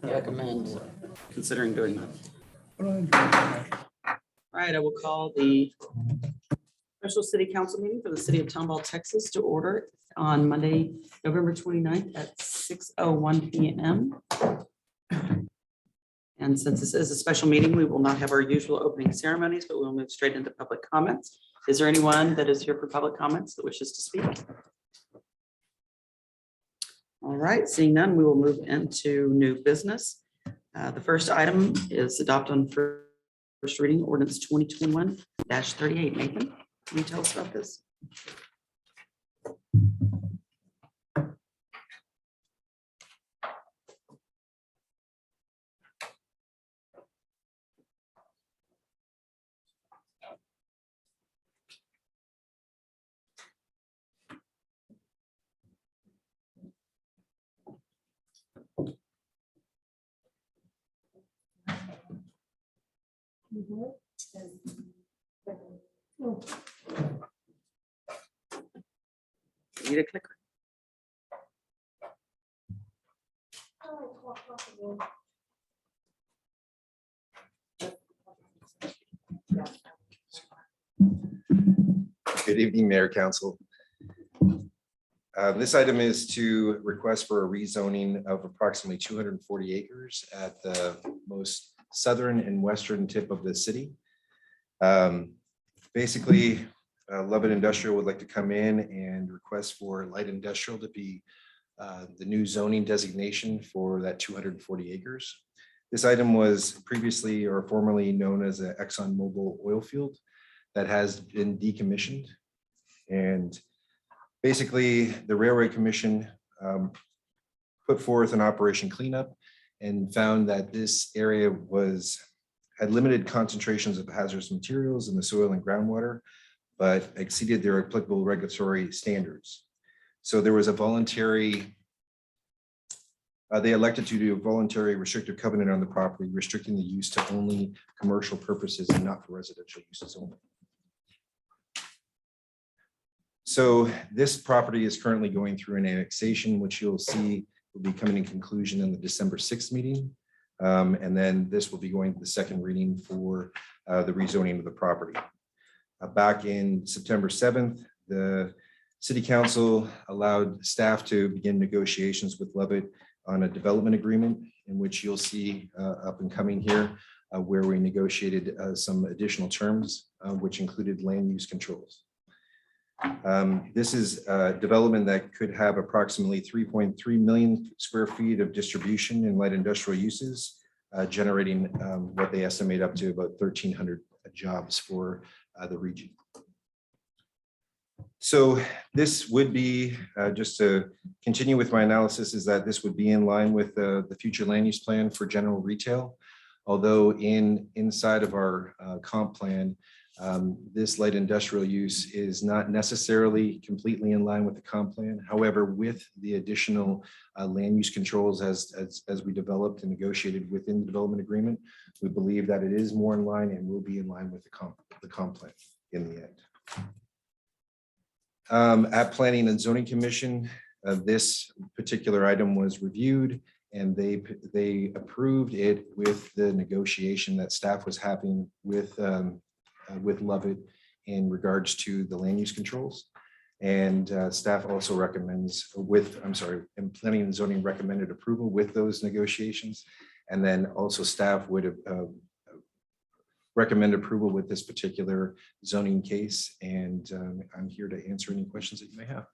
recommend considering doing that. Well, All right, I will call the special city council meeting for the city of Tomball, Texas to order on Monday, November 29th at 6:01 PM. And since this is a special meeting, we will not have our usual opening ceremonies, but we'll move straight into public comments. Is there anyone that is here for public comments that wishes to speak? All right, seeing none, we will move into new business. The first item is adopt on first reading ordinance 2021-38. Nathan, can you tell us about this? Need a clicker. Good evening, Mayor, Council. This item is to request for a rezoning of approximately 240 acres at the most southern and western tip of the city. Basically, Lovett Industrial would like to come in and request for light industrial to be the new zoning designation for that 240 acres. This item was previously or formerly known as an ExxonMobil oil field that has been decommissioned. And basically, the Railway Commission put forth an operation cleanup and found that this area had limited concentrations of hazardous materials in the soil and groundwater, but exceeded their applicable regulatory standards. So there was a voluntary, they elected to do a voluntary restrictive covenant on the property, restricting the use to only commercial purposes and not for residential uses only. So this property is currently going through an annexation, which you'll see will be coming in conclusion in the December 6th meeting. And then this will be going to the second reading for the rezoning of the property. Back in September 7th, the City Council allowed staff to begin negotiations with Lovett on a development agreement, in which you'll see up and coming here, where we negotiated some additional terms, which included land use controls. This is a development that could have approximately 3.3 million square feet of distribution in light industrial uses, generating what they estimate up to about 1,300 jobs for the region. So this would be, just to continue with my analysis, is that this would be in line with the future land use plan for general retail. Although inside of our comp plan, this light industrial use is not necessarily completely in line with the comp plan. However, with the additional land use controls as we developed and negotiated within the development agreement, we believe that it is more in line and will be in line with the comp plan in the end. At Planning and Zoning Commission, this particular item was reviewed, and they approved it with the negotiation that staff was having with Lovett in regards to the land use controls. And staff also recommends and Planning and Zoning recommended approval with those negotiations. And then also staff would recommend approval with this particular zoning case. And I'm here to answer any questions that you may have.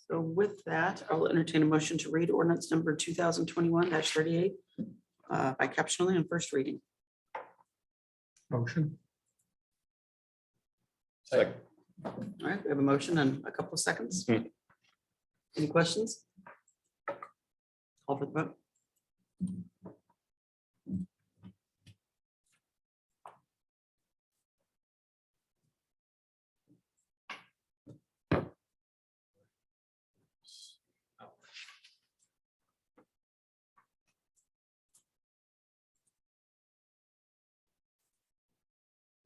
So with that, I will entertain a motion to read ordinance number 2021-38 by caption only on first reading. motion. Second. All right, we have a motion and a couple of seconds. Any questions? Call for the vote.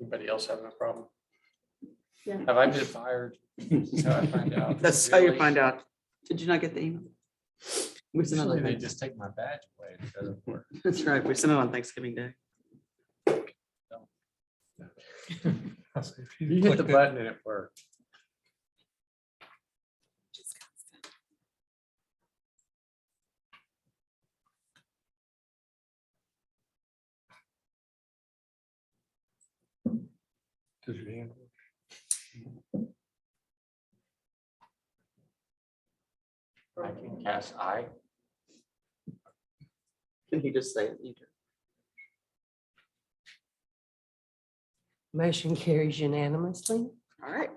Anybody else having a problem? Yeah. Have I been fired? That's how I find out. That's how you find out. Did you not get the email? We sent it Usually on they Thanksgiving. just take my badge away. It doesn't work. That's right. We sent it on Thanksgiving Day. If You hit click the that- button and it worked. Does your hand work? I can cast I. Can he just say it? You do. Motion carries unanimously. All right.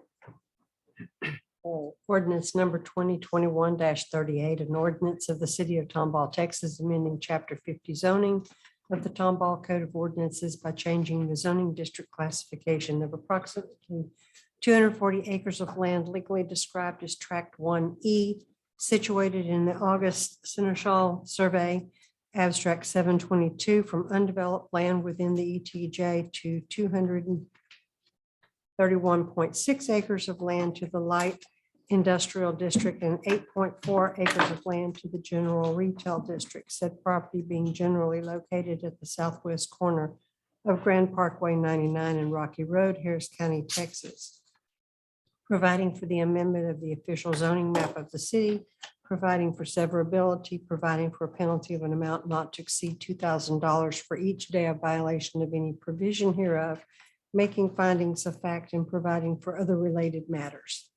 Ordinance number 2021-38, an ordinance of the city of Tomball, Texas, amending chapter 50 zoning of the Tomball Code of Ordinances by changing the zoning district classification of approximately 240 acres of land legally described as tract 1E, situated in the August Seneschal Survey, abstract 722, from undeveloped land within the ETJ to 231.6 acres of land to the light industrial district and 8.4 acres of land to the general retail district, said property being generally located at the southwest corner of Grand Parkway 99 and Rocky Road, Harris County, Texas. Providing for the amendment of the official zoning map of the city, providing for severability, providing for a penalty of an amount not to exceed $2,000 for each day of violation of any provision hereof, making findings of fact and providing for other related matters.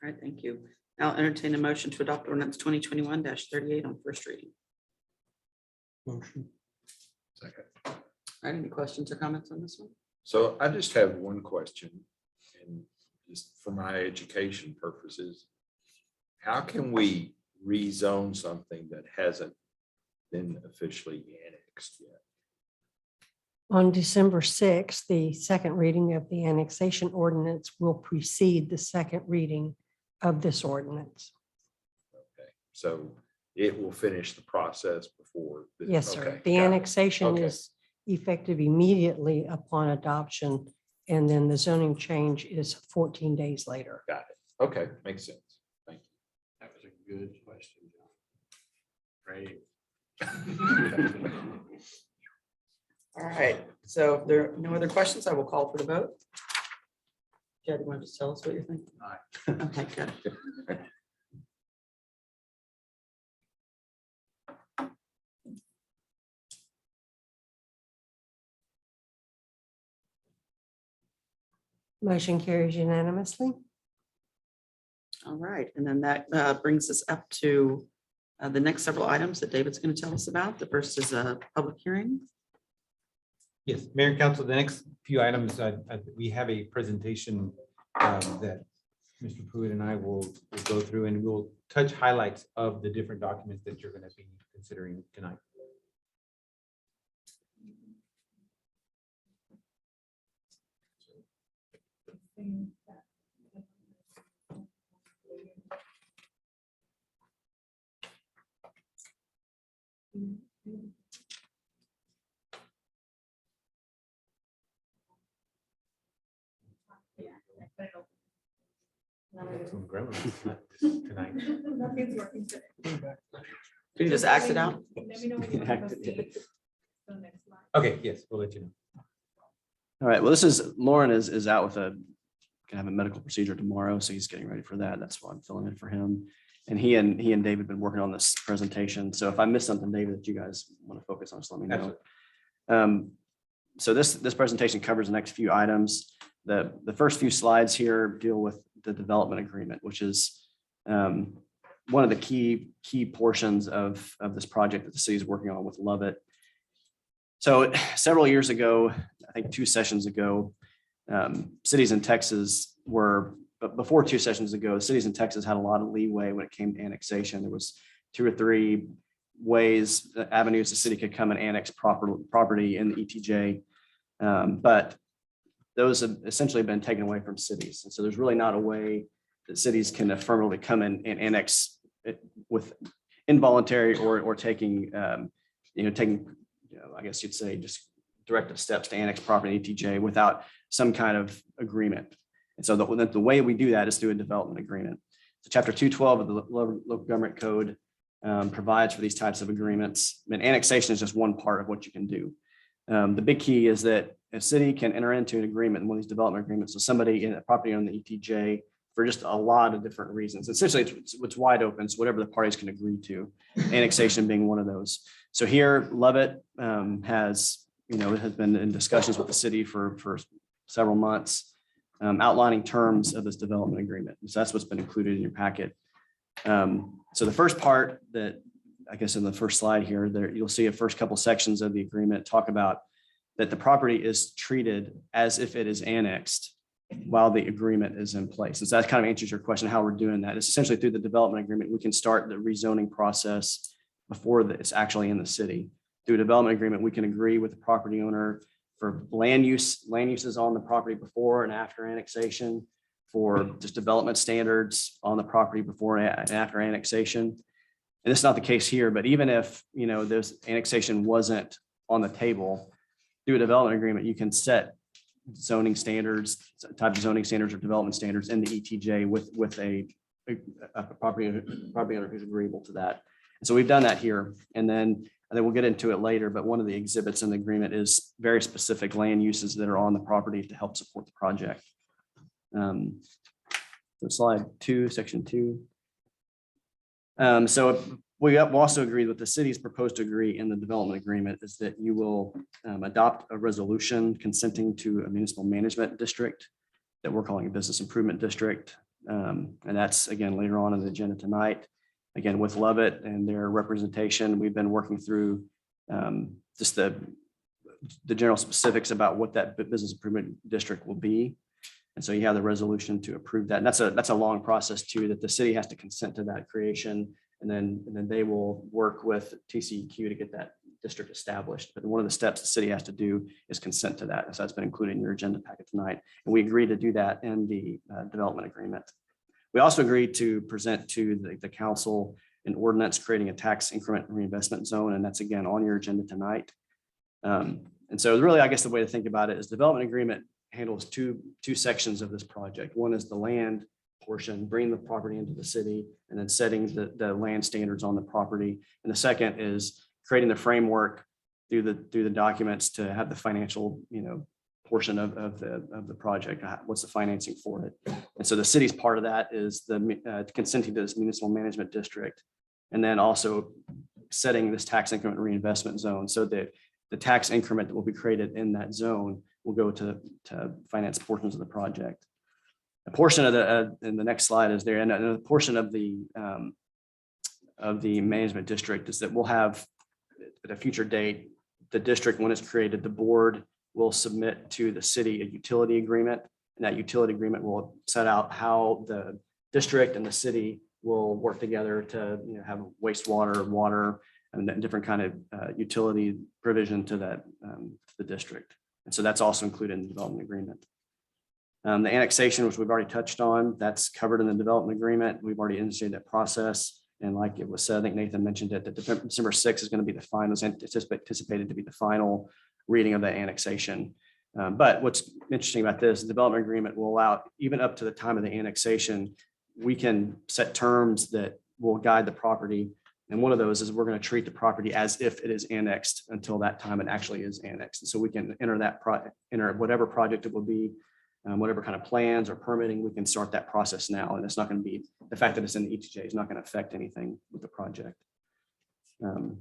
All right, thank you. I'll entertain a motion to adopt ordinance 2021-38 on first reading. Motion. Second. All right, any questions or comments on this one? So I just have one question, and just for my education purposes. How can we rezone something that hasn't been officially annexed yet? On December 6th, the second reading of the annexation ordinance will precede the second reading of this ordinance. Okay, so it will finish the process before. Yes, sir. okay, The got it. annexation Okay. is effective immediately upon adoption, and then the zoning change is 14 days later. Got it. Okay, makes sense. Thank That was a good question, John. Great. All right, so if there are no other questions, I will call for the vote. Jed, you want to just tell us what you're thinking? Aye. Okay, good. Motion carries unanimously. All right, and then that brings us up to the next several items that David's going to tell us about. The first is a public hearing. Yes, Mayor and Council, the next few items, we have a presentation that Mr. Pruitt and I will go through, and we'll touch highlights of the different documents that you're going to be considering tonight. Some grammar tonight. Nothing's working today. Can you just act it out? Let me know when you want to proceed to the next slide. Okay, yes, we'll let you know. All right, well, this is, Lauren is out with gonna have a medical procedure tomorrow, so he's getting ready for that. That's why I'm filling in for him. And he and David have been working on this presentation. So if I miss something, David, that you guys want to focus on, just let me know. So this presentation covers the next few items. The first few slides here deal with the development agreement, which is one of the key portions of this project that the city is working on with Lovett. So several years ago, I think 2 sessions ago, cities in Texas but before 2 sessions ago, cities in Texas had a lot of leeway when it came to annexation. There was 2 or 3 ways, avenues the city could come and annex property in the ETJ. But those have essentially been taken away from cities. And so there's really not a way that cities can affirmatively come in and annex it with involuntary or taking, I guess you'd say just directive steps to annex property in ETJ without some kind of agreement. And so the way we do that is through a development agreement. So Chapter 212 of the local government code provides for these types of agreements. And annexation is just one part of what you can do. The big key is that a city can enter into an agreement in one of these development agreements. So somebody in a property on the ETJ for just a lot of different reasons. Essentially, it's wide open. So whatever the parties can agree to, annexation being one of those. So here, Lovett has been in discussions with the city for several months, outlining terms of this development agreement. So that's what's been included in your packet. So the first part that, I guess in the first slide here, there you'll see a first couple sections of the agreement talk about that the property is treated as if it is annexed while the agreement is in place. And so that kind of answers your question, how we're doing that. It's essentially through the development agreement, we can start the rezoning process before it's actually in the city. Through a development agreement, we can agree with the property owner for land uses on the property before and after annexation, for just development standards on the property before and after annexation. And it's not the case here, but even if, this annexation wasn't on the table, through a development agreement, you can set zoning standards, type of zoning standards or development standards in the ETJ with a property owner who's agreeable to that. And so we've done that here. And then we'll get into it later, but one of the exhibits in the agreement is very specific land uses that are on the property to help support the project. So slide 2, section 2. So we have also agreed with the city's proposed to agree in the development agreement is that you will adopt a resolution consenting to a municipal management district that we're calling a business improvement district. And that's again later on in the agenda tonight. Again, with Lovett and their representation, we've been working through just the general specifics about what that business improvement district will be. And so you have the resolution to approve that. And that's a long process too, that the city has to consent to that creation. And then they will work with TCEQ to get that district established. But one of the steps the city has to do is consent to that. So that's been included in your agenda packet tonight. And we agreed to do that in the development agreement. We also agreed to present to the council an ordinance creating a tax increment reinvestment zone. And that's again on your agenda tonight. And so really, I guess the way to think about it is development agreement handles two sections of this project. One is the land portion, bringing the property into the city, and then setting the land standards on the property. And the second is creating the framework through the documents to have the financial, portion of the project. What's the financing for it? And so the city's part of that is the consenting to this municipal management district, and then also setting this tax increment reinvestment zone so that the tax increment that will be created in that zone will go to finance portions of the project. A portion of in the next slide is there, and a portion of the management district is that we'll have at a future date, the district, when it's created, the board will submit to the city a utility agreement, and that utility agreement will set out how the district and the city will work together to have wastewater, water, and different kind of utility provision to that to the district. And so that's also included in the development agreement. The annexation, which we've already touched on, that's covered in the development agreement. We've already initiated that process. And like it was said, I think Nathan mentioned it, that December 6th is going to be the final, is anticipated to be the final reading of the annexation. But what's interesting about this, the development agreement will allow, even up to the time of the annexation, we can set terms that will guide the property. And one of those is we're going to treat the property as if it is annexed until that time it actually is annexed. And so we can enter whatever project it will be, whatever kind of plans or permitting, we can start that process now. And it's not going to be, the fact that it's in the ETJ is not going to affect anything with the project. And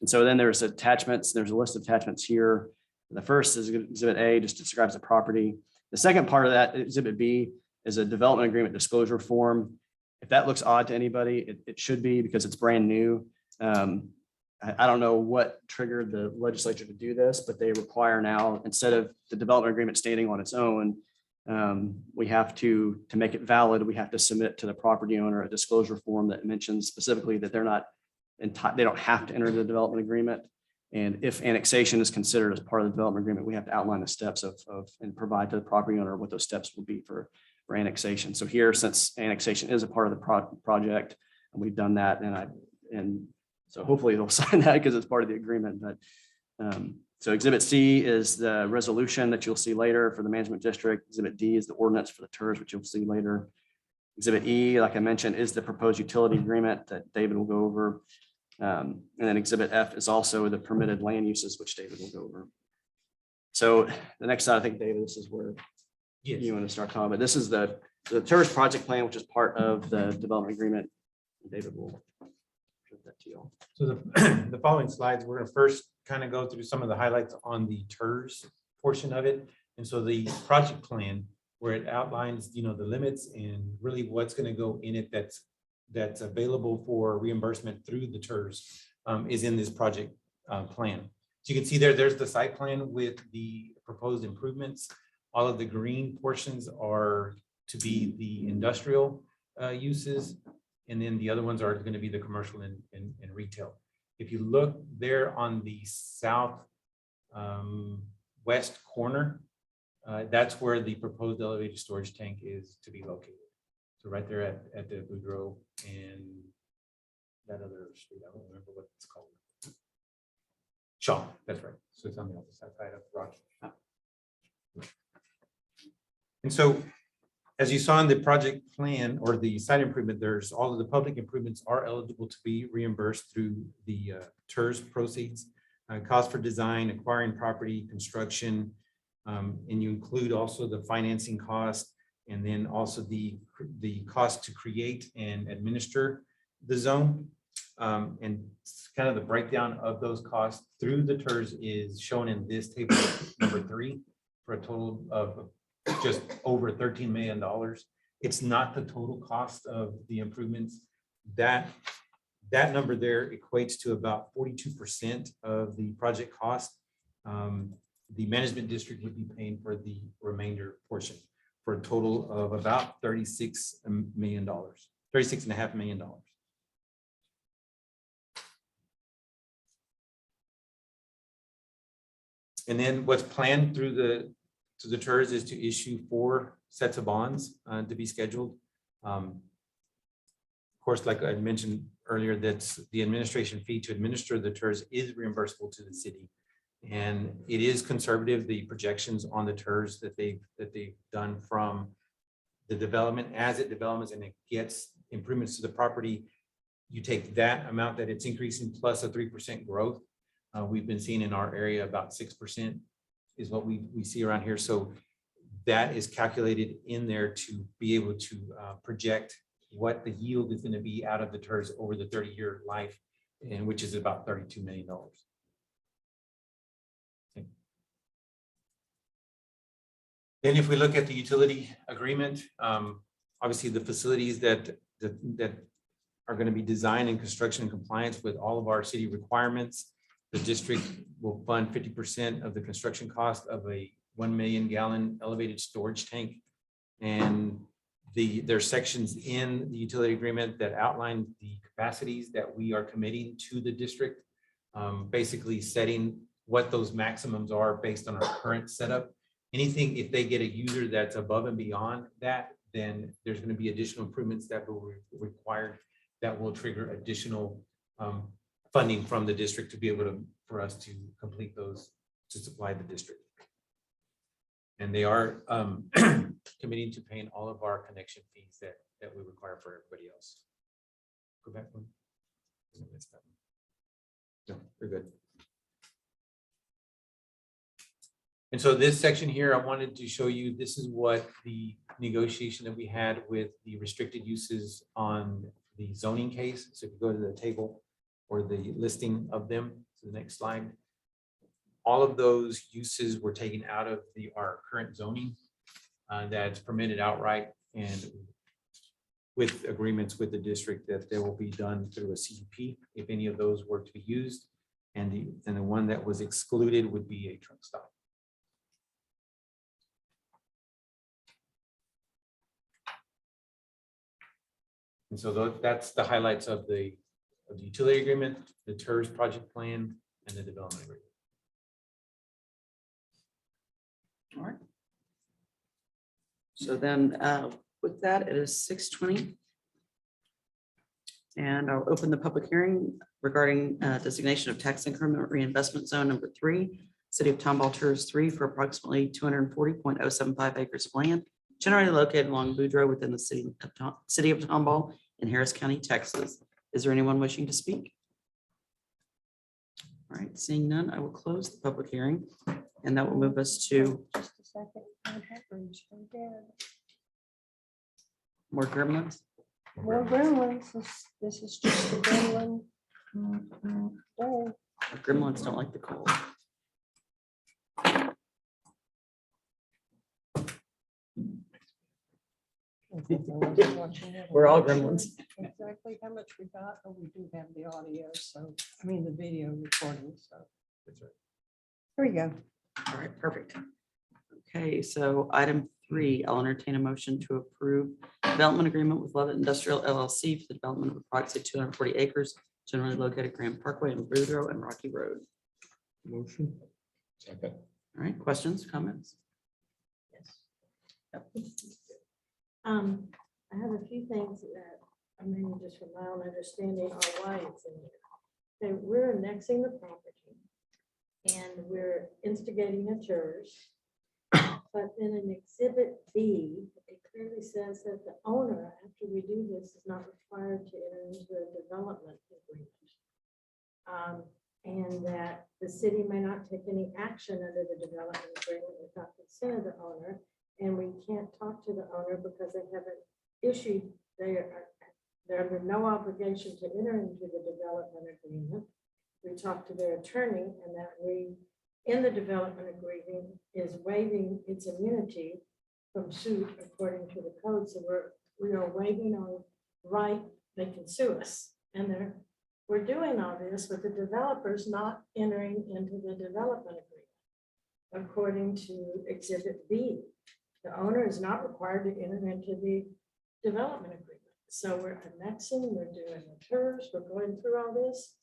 so then there's attachments. There's a list of attachments here. The first is Exhibit A, just describes the property. The second part of that, Exhibit B, is a development agreement disclosure form. If that looks odd to anybody, it should be, because it's brand new. I don't know what triggered the legislature to do this, but they require now, instead of the development agreement standing on its own, we have to make it valid, we have to submit to the property owner a disclosure form that mentions specifically that they don't have to enter the development agreement. And if annexation is considered as part of the development agreement, we have to outline the steps of and provide to the property owner what those steps will be for annexation. So here, since annexation is a part of the project, and we've done that, and so hopefully they'll sign that because it's part of the agreement. But so Exhibit C is the resolution that you'll see later for the management district. Exhibit D is the ordinance for the TERS, which you'll see later. Exhibit E, like I mentioned, is the proposed utility agreement that David will go over. And then Exhibit F is also the permitted land uses, which David will go over. So the next slide, I think, David, this is where Yes. you want to start talking, but this is the TERS project plan, which is part of the development agreement. David will present that to you all. So the, the following slides, we're gonna first kind of go through some of the highlights on the TERS portion of it. And so the project plan, where it outlines, the limits and really what's gonna go in it that's available for reimbursement through the TERS, is in this project plan. So you can see there's the site plan with the proposed improvements. All of the green portions are to be the industrial uses. And then the other ones are going to be the commercial and retail. If you look there on the south west corner, that's where the proposed elevated storage tank is to be located. So right there at the Boudreaux and that other street, I don't remember what it's called. Shaw, that's right. So it's on the opposite side of Rocky. And so, as you saw in the project plan or the site improvement, there's all of the public improvements are eligible to be reimbursed through the TERS proceeds. Cost for design, acquiring property, construction, and you include also the financing cost, and then also the cost to create and administer the zone. And kind of the breakdown of those costs through the TERS is shown in this table number 3 for a total of just over $13 million. It's not the total cost of the improvements. That number there equates to about 42% of the project cost. The management district would be paying for the remainder portion for a total of about $36 million, $36.5 million. And then what's planned through the TERS is to issue 4 sets of bonds to be scheduled. Of course, like I mentioned earlier, that's the administration fee to administer the TERS is reimbursable to the city. And it is conservative, the projections on the TERS that they've done from the development as it develops and it gets improvements to the property. You take that amount that it's increasing plus a 3% growth. We've been seeing in our area about 6% is what we see around here. So that is calculated in there to be able to project what the yield is going to be out of the TERS over the 30-year life, and which is about $32 million. Okay. Then if we look at the utility agreement, obviously the facilities that are going to be designed in construction and compliance with all of our city requirements. The district will fund 50% of the construction cost of a 1 million gallon elevated storage tank. And there are sections in the utility agreement that outline the capacities that we are committing to the district, basically setting what those maximums are based on our current setup. Anything, if they get a user that's above and beyond that, then there's going to be additional improvements that will be required that will trigger additional funding from the district to be able for us to complete those to supply the district. And they are committing to paying all of our connection fees that we require for everybody else. Go back one. I missed that one. No, we're good. And so this section here, I wanted to show you, this is what the negotiation that we had with the restricted uses on the zoning case. So if you go to the table or the listing of them to the next slide, all of those uses were taken out of our current zoning that's permitted outright, and with agreements with the district that they will be done through a CUP if any of those were to be used. And the one that was excluded would be a truck stop. And so that's the highlights of the utility agreement, the TERS project plan, and the development agreement. All right. So then with that, it is 6:20. And I'll open the public hearing regarding designation of tax increment reinvestment zone number 3, City of Tomball TERS 3 for approximately 240.075 acres of land, generally located along Boudreaux within the city of Tomball in Harris County, Texas. Is there anyone wishing to speak? All right, seeing none, I will close the public hearing, and that will move us to Just a second. My battery's so dead. more gremlins. More gremlins. This is just a gremlin. Day. Gremlins don't like the cold. We're all gremlins. Exactly how much we got, but we do have the audio, so, I mean, the video recording, so. Here we go. All right, perfect. Okay, so item 3, I'll entertain a motion to approve development agreement with Levitt Industrial LLC for the development of approximately 240 acres generally located at Grand Parkway in Boudreaux and Rocky Road. Motion. Second. All right, questions, comments? I have a few things that, I mean, just from my own understanding are why it's in there. Okay, we're annexing the property and we're instigating a TERS. But then in Exhibit B, it clearly says that the owner, after we do this, is not required to enter into a development agreement. And that the city may not take any action under the development agreement without consent of the owner. And we can't talk to the owner because they haven't issued, they're under no obligation to enter into the development agreement. We talked to their attorney and that we, in the development agreement, is waiving its immunity from suit according to the code. So we are waiving our right, they can sue us. And we're doing all this with the developers not entering into the development agreement. According to Exhibit B, the owner is not required to enter into the development agreement. So we're annexing, we're doing the TERS, we're going through all this.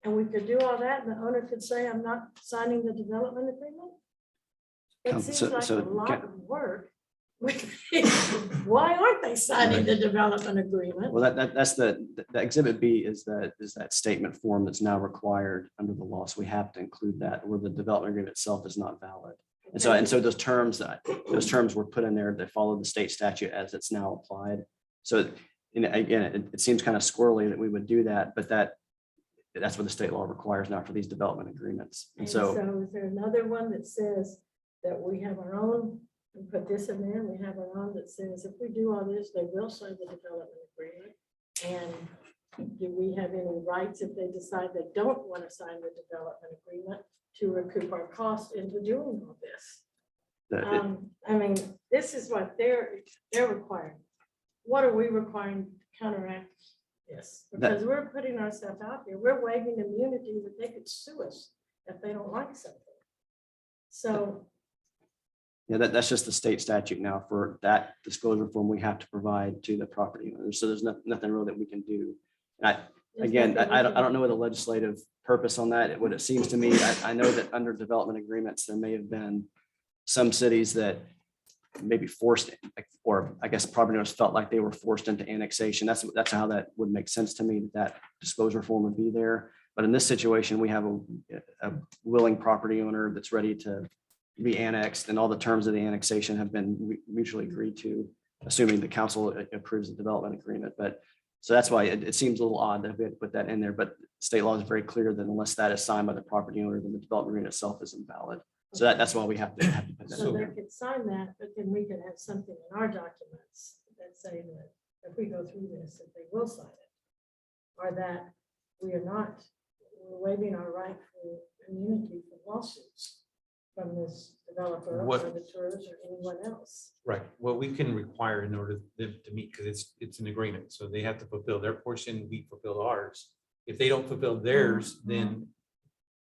And we could do all that and the owner could say, I'm not signing the development agreement. It Counsel, seems like so a lot of work. Why aren't they signing the development agreement? Well, that's the exhibit B is that statement form that's now required under the law. So we have to include that where the development agreement itself is not valid. And so those terms were put in there that follow the state statute as it's now applied. So again, it seems kind of squirrely that we would do that, but that's what the state law requires now for these development agreements. And so Is there another one that says that we have our own, we put this in there, we have our own that says if we do all this, they will sign the development agreement? And do we have any rights if they decide they don't want to sign the development agreement to recoup our costs into doing all this? I mean, this is what they're requiring. What are we requiring to counteract this? Because we're putting ourselves out there. We're waiving immunity that they could sue us if they don't like something. So, yeah, that's just the state statute now for that disclosure form we have to provide to the property owner. So there's nothing really that we can do. And I don't know what the legislative purpose on that. What it seems to me, I know that under development agreements, there may have been some cities that maybe forced, or I guess property owners felt like they were forced into annexation. That's how that would make sense to me, that disclosure form would be there. But in this situation, we have a willing property owner that's ready to be annexed, and all the terms of the annexation have been mutually agreed to, assuming the council approves the development agreement. But so that's why it seems a little odd that we had to put that in there, but state law is very clear that unless that is signed by the property owner, then the development agreement itself is invalid. So that's why we have to put that so in they there. could sign that, but then we could have something in our documents that say that if we go through this, that they will sign it. Or that we are not, we're waiving our right for immunity from lawsuits from this developer or the tours or anyone else. Right, what we can require in order to meet, because it's an agreement, so they have to fulfill their portion, we fulfill ours. If they don't fulfill theirs, then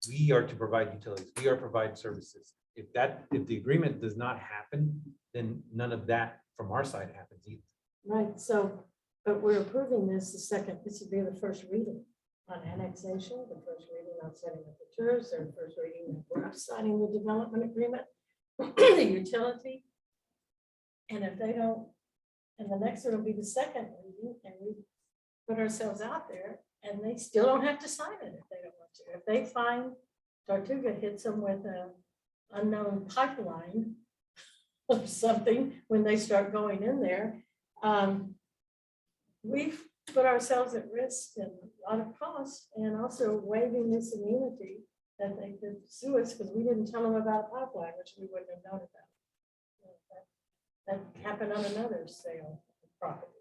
we are to provide utilities, we are providing services. If the agreement does not happen, then none of that from our side happens either. Right, so, but we're approving this would be the first reading on annexation, the first reading on setting up the tours, the first reading for us signing the development agreement, the utility. And if they don't, and the next one will be the second reading, and we put ourselves out there, and they still don't have to sign it if they don't want to. If they find Tortuga hits them with an unknown pipeline, or something when they start going in there. We've put ourselves at risk and a lot of costs, and also waiving this immunity that they could sue us because we didn't tell them about a pipeline, which we wouldn't have known about. That happened on another sale of property,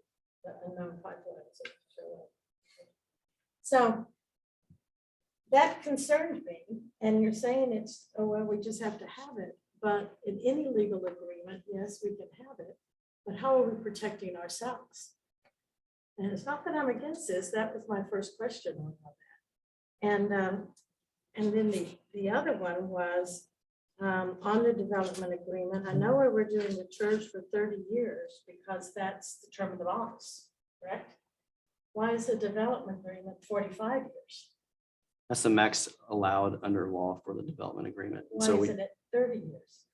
the unknown pipelines. that show up. So that concerned me, and you're saying it's, oh, well, we just have to have it, but in any legal agreement, yes, we can have it, but how are we protecting ourselves? And it's not that I'm against this, that was my first question on all that. And then the other one was on the development agreement. I know we were doing the church for 30 years because that's the term of the bonds, correct? Why is the development agreement 45 years? That's the max allowed under law for the development agreement. Why So isn't it 30 years?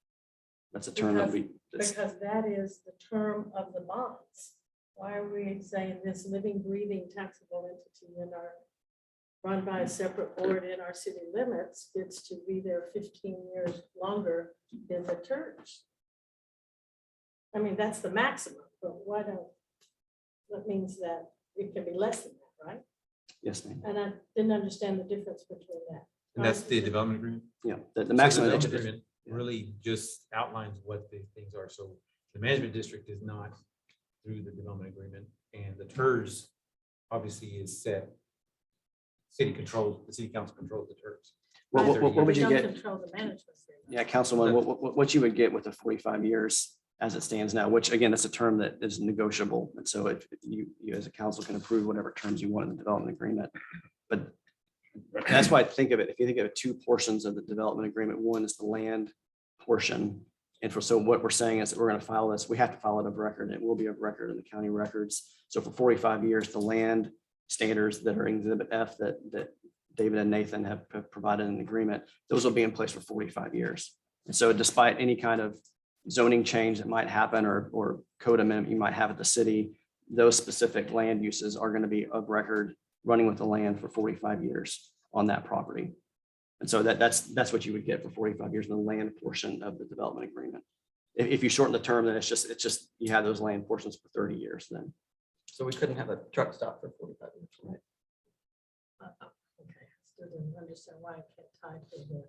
that's a term that we, Because that is the term of the bonds. Why are we saying this living, breathing taxable entity in our, run by a separate board in our city limits gets to be there 15 years longer than the church? I mean, that's the maximum, but why don't, that means that it can be less than that, right? yes, ma'am. And I didn't understand the difference between that. And that's the development agreement. Yeah, the So the maximum. development agreement really just outlines what the things are. So the management district is not through the development agreement, and the TERS obviously is set. City controls, the city council controls the TERS. What would you Don't get? control the management agreement. Yeah, Councilman, what you would get with the 45 years as it stands now, which again, that's a term that is negotiable. And so if you as a council can approve whatever terms you want in the development agreement. But that's why I think of it, if you think of it, two portions of the development agreement, one is the land portion. And so what we're saying is that we're going to file this, we have to file it of record. It will be of record in the county records. So for 45 years, the land standards that are in Exhibit F that David and Nathan have provided an agreement, those will be in place for 45 years. And so despite any kind of zoning change that might happen or code amendment you might have at the city, those specific land uses are going to be of record running with the land for 45 years on that property. And so that's what you would get for 45 years in the land portion of the development agreement. If you shorten the term, then it's just you have those land portions for 30 years then. So we couldn't have a truck stop for 45 years, right? Okay, still didn't understand why I can't tie to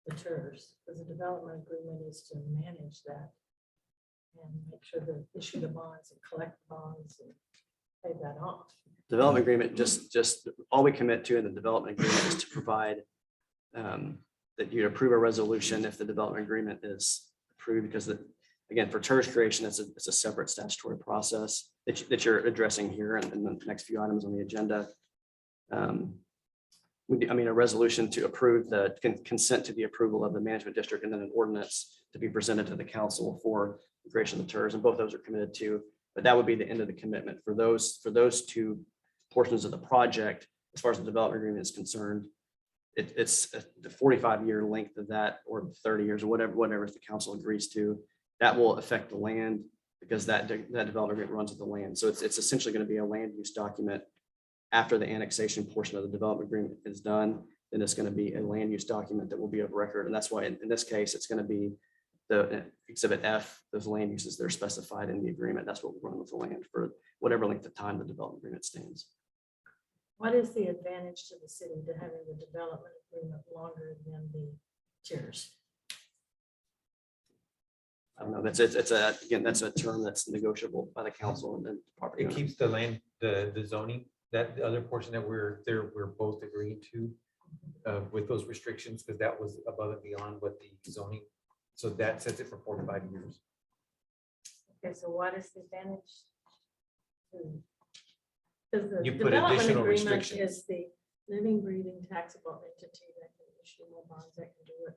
the TERS, because the development agreement is to manage that and make sure to issue the bonds and collect the bonds and pay that off. Development agreement, just all we commit to in the development agreement is to provide that you approve a resolution if the development agreement is approved, because again, for TERS creation, it's a separate statutory process that you're addressing here in the next few items on the agenda. A resolution to approve the consent to the approval of the management district, and then an ordinance to be presented to the council for the creation of the TERS, and both those are committed to. But that would be the end of the commitment for those two portions of the project. As far as the development agreement is concerned, it's the 45-year length of that, or 30 years, or whatever the council agrees to. That will affect the land, because that development agreement runs with the land. So it's essentially going to be a land use document after the annexation portion of the development agreement is done. Then it's going to be a land use document that will be of record. And that's why in this case, it's going to be the Exhibit F, those land uses that are specified in the agreement. That's what will run with the land for whatever length of time the development agreement stands. What is the advantage to the city to having the development agreement longer than the TERS? I don't know, that's a term that's negotiable by the council and then property It owner. keeps the land, the zoning, that the other portion that we're both agreeing to with those restrictions, because that was above and beyond what the zoning. So that sets it for 45 years. Okay, so what is the advantage? Because the You put development additional agreement restrictions. is the living, breathing taxable entity that can issue more bonds, that can do what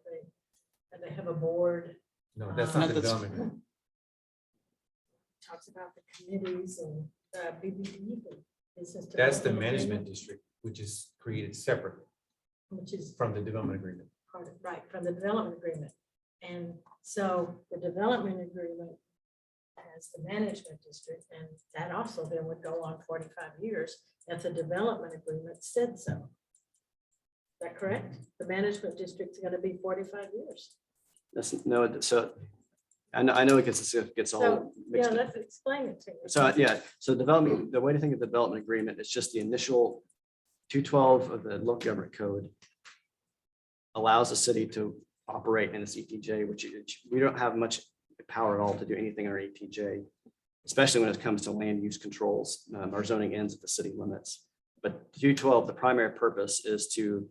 and they have a board, No, that's No, not the that's- development agreement. talks about the committees and BBD. Business That's the development management agreement, district, which is created separately which is from the development agreement. part of, right, from the development agreement. And so the development agreement has the management district, and that also then would go on 45 years if the development agreement said so. Is that correct? The management district's gonna be 45 years. So I know it gets So, all yeah, mixed up. let's explain it to me. So, yeah, so development, the way to think of the development agreement is just the initial 212 of the local government code allows the city to operate in this ETJ, which we don't have much power at all to do anything in our ETJ, especially when it comes to land use controls. Our zoning ends at the city limits. But 212, the primary purpose is to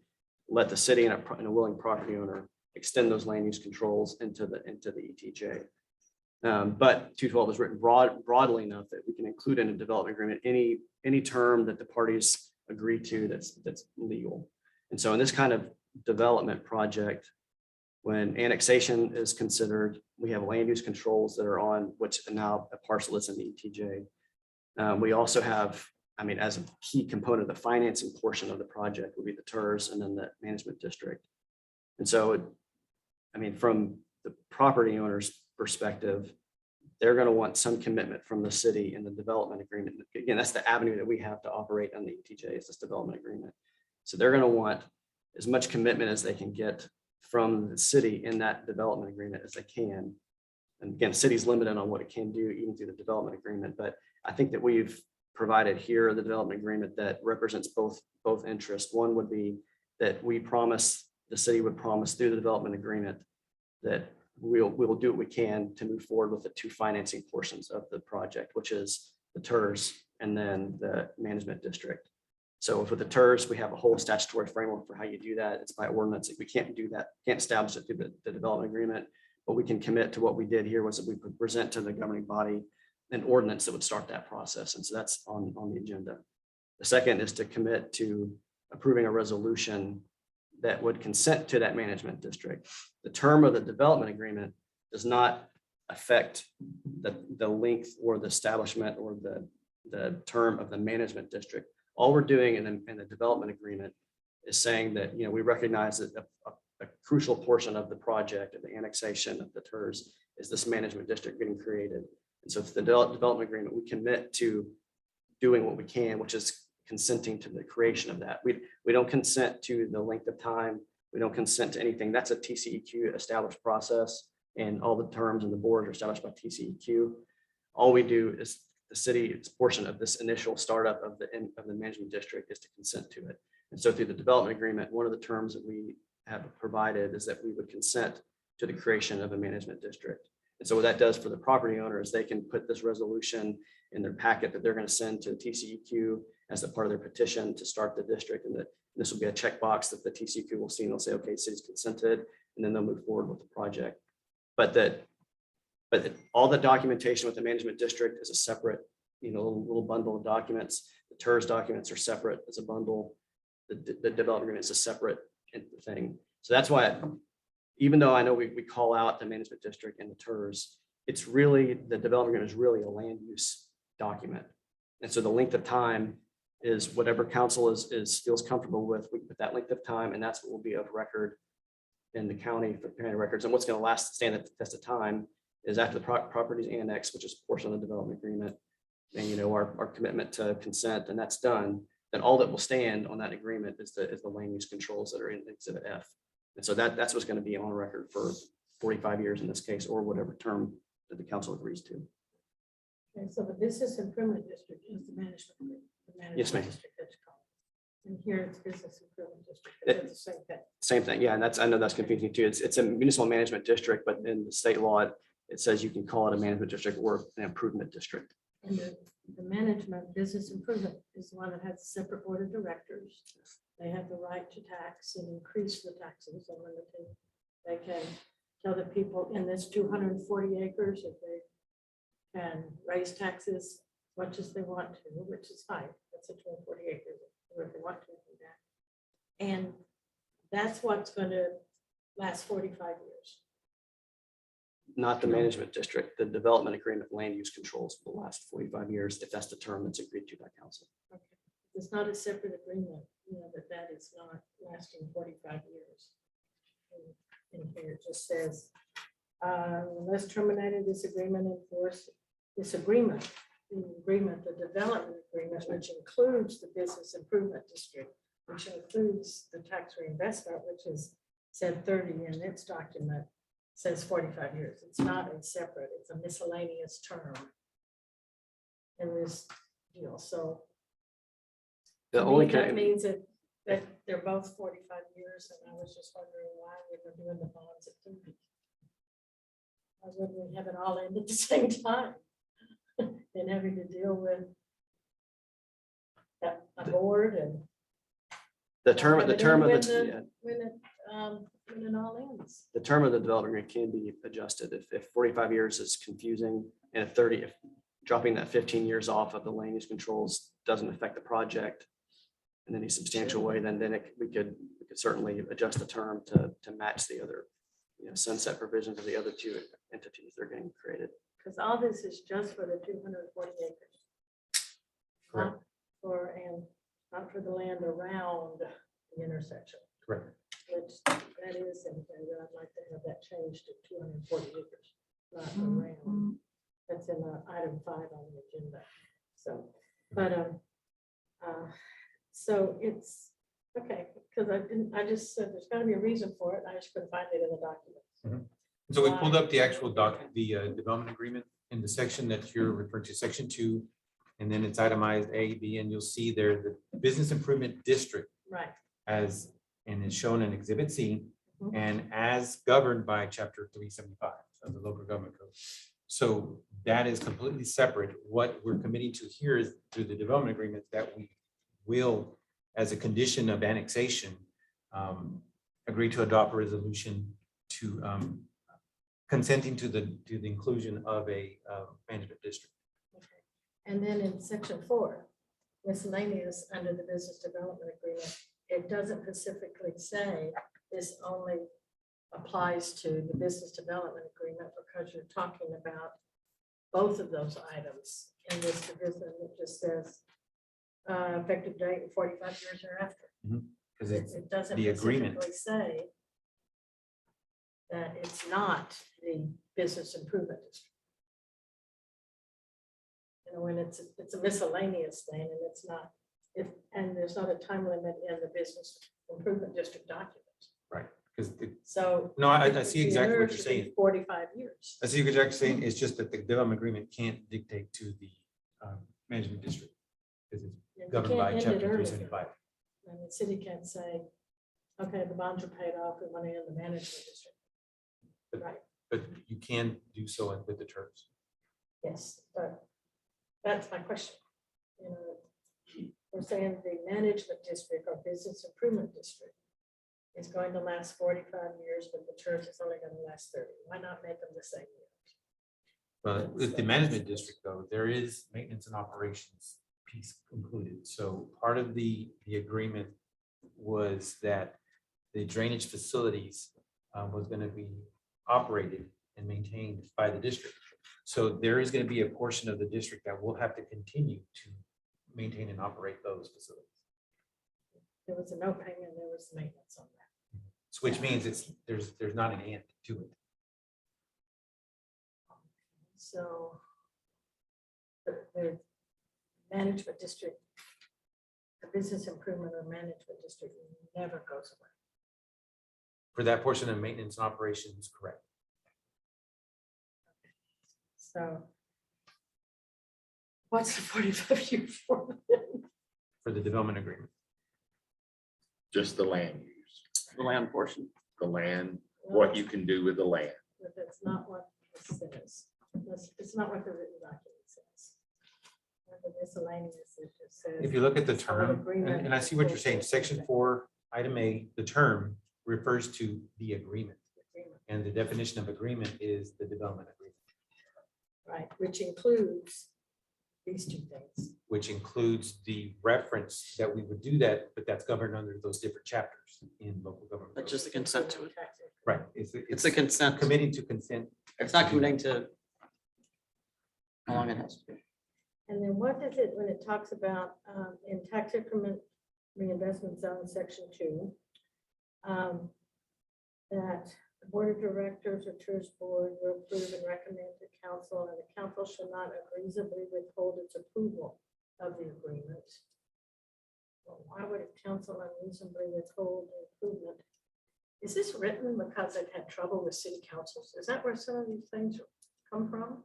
let the city and a willing property owner extend those land use controls into the ETJ. But 212 is written broadly enough that we can include in a development agreement any term that the parties agree to that's legal. And so in this kind of development project, when annexation is considered, we have land use controls that are on which now a parcel is in the ETJ. We also have, I mean, as a key component of the financing portion of the project would be the TERS and then the management district. And so, I mean, from the property owner's perspective, they're going to want some commitment from the city in the development agreement. Again, that's the avenue that we have to operate on the ETJ is this development agreement. So they're going to want as much commitment as they can get from the city in that development agreement as they can. And again, the city's limited on what it can do even through the development agreement. But I think that we've provided here the development agreement that represents both interests. One would be that the city would promise through the development agreement that we will do what we can to move forward with the two financing portions of the project, which is the TERS and then the management district. So for the TERS, we have a whole statutory framework for how you do that. It's by ordinance. We can't do that, can't establish it through the development agreement, but we can commit to what we did here was that we could present to the governing body an ordinance that would start that process. And so that's on the agenda. The second is to commit to approving a resolution that would consent to that management district. The term of the development agreement does not affect the length or the establishment or the term of the management district. All we're doing in the development agreement is saying that, we recognize that a crucial portion of the project of the annexation of the TERS is this management district getting created. And so for the development agreement, we commit to doing what we can, which is consenting to the creation of that. We don't consent to the length of time. We don't consent to anything. That's a TCEQ established process, and all the terms and the board are established by TCEQ. All we do is the city's portion of this initial startup of the management district is to consent to it. And so through the development agreement, one of the terms that we have provided is that we would consent to the creation of a management district. And so what that does for the property owner is they can put this resolution in their packet that they're going to send to TCEQ as a part of their petition to start the district. And that this will be a checkbox that the TCEQ will see and they'll say, okay, city's consented, and then they'll move forward with the project. But all the documentation with the management district is a separate, little bundle of documents. The TERS documents are separate as a bundle. The development agreement is a separate thing. So that's why, even though I know we call out the management district and the TERS, it's really, the development agreement is really a land use document. And so the length of time is whatever council feels comfortable with. We put that length of time, and that's what will be of record in the county for county records. And what's going to stand the test of time is after the properties annex, which is a portion of the development agreement, and our commitment to consent, and that's done, then all that will stand on that agreement is the land use controls that are in Exhibit F. And so that's what's going to be on record for 45 years in this case, or whatever term that the council agrees to. Okay, so the business improvement district is the management. The management Yes, ma'am. district that you call it. And here it's business improvement district. It's the same thing. Same thing, yeah, and I know that's confusing too. It's a municipal management district, but in the state law, it says you can call it a management district or an improvement district. And the management, business improvement is the one that has a separate board of directors. They have the right to tax and increase the taxes unlimited. They can tell the people in this 240 acres if they can raise taxes as much as they want to, which is fine. That's a 240 acres if they want to do that. And that's what's going to last 45 years. Not the management district, the development agreement land use controls will last 45 years if that's the term that's agreed to by council. Okay. It's not a separate agreement, that is not lasting 45 years. And here it just says, unless terminated this agreement enforce this agreement, the development agreement, which includes the business improvement district, which includes the tax reinvestment, which is said 30 in its document, says 45 years. It's not a separate, it's a miscellaneous term in this deal. So The to only, me, that con- means that they're both 45 years, and I was just wondering why we were doing the bonds at 30. Why wouldn't we have it all in at the same time? And having to deal with a board and the term of the, when it all ends. the term of the development agreement can be adjusted if 45 years is confusing and if dropping that 15 years off of the land use controls doesn't affect the project in any substantial way, then we could certainly adjust the term to match the other, sunset provisions of the other two entities that are getting created. Because all this is just for the 240 acres. Correct. Not for the land around the intersection, Correct. which that is something that I'd like to have that changed to 240 acres, not around. That's in item 5 on the agenda. So, but, so it's, okay, because I just said there's gotta be a reason for it. I just couldn't find it in the documents. So we pulled up the actual development agreement in the section that you're referring to, section 2, and then it's itemized A, B, and you'll see there the business improvement district Right. and is shown in Exhibit C, Mhm. and as governed by Chapter 375 of the local government code. So that is completely separate. What we're committing to here is through the development agreement that we will, as a condition of annexation, agree to adopt a resolution to consenting to the inclusion of a management district. And then in section 4, miscellaneous under the business development agreement, it doesn't specifically say this only applies to the business development agreement because you're talking about both of those items in this division. It just says effective date 45 years thereafter. Because it's It doesn't the agreement. specifically say that it's not the business improvement district. When it's a miscellaneous thing and it's not, and there's not a time limit in the business improvement district documents. Right. Because So. no, I the see exactly what inertia you're saying. is 45 years. I see what you're actually saying. It's just that the development agreement can't dictate to the management district because it's You governed by can't end it Chapter early. 375. And the city can't say, okay, the bonds are paid off, we want to end the management district. Right, But you can do so with the terms. yes, but that's my question. You know, we're saying the management district or business improvement district is going to last 45 years, but the church is only going to last 30. Why not make them the same year? But with the management district, though, there is maintenance and operations piece included. So part of the agreement was that the drainage facilities was going to be operated and maintained by the district. So there is going to be a portion of the district that will have to continue to maintain and operate those facilities. There was a no payment, there was maintenance on that. So which means there's not an end to it. So the management district, the business improvement or management district never goes away. For that portion of maintenance and operations, correct. So what's the 45 year for? For the development agreement. Just the land use, The land portion. the land, what you can do with the land. But that's not what this says. It's not what the written document says. The miscellaneous, it just says. If you look at the All term, agreement and I see what you're saying, is section 4, item A, the term refers to the agreement. agreement, And the definition of agreement is the development agreement, right, which includes these two things. which includes the reference that we would do that, but that's governed under those different chapters in local government. But code. just the consent to it. Right. It's a consent. Committing to consent. It's not committing to how long it has to be. And then what does it, when it talks about in tax increment reinvestment zone, section 2, that the board of directors or TERS board will approve and recommend to council, and the council shall not unreasonably withhold its approval of the agreement. Well, why would a council unreasonably withhold the improvement Is this written because they've had trouble with city councils? Is that where some of these things come from?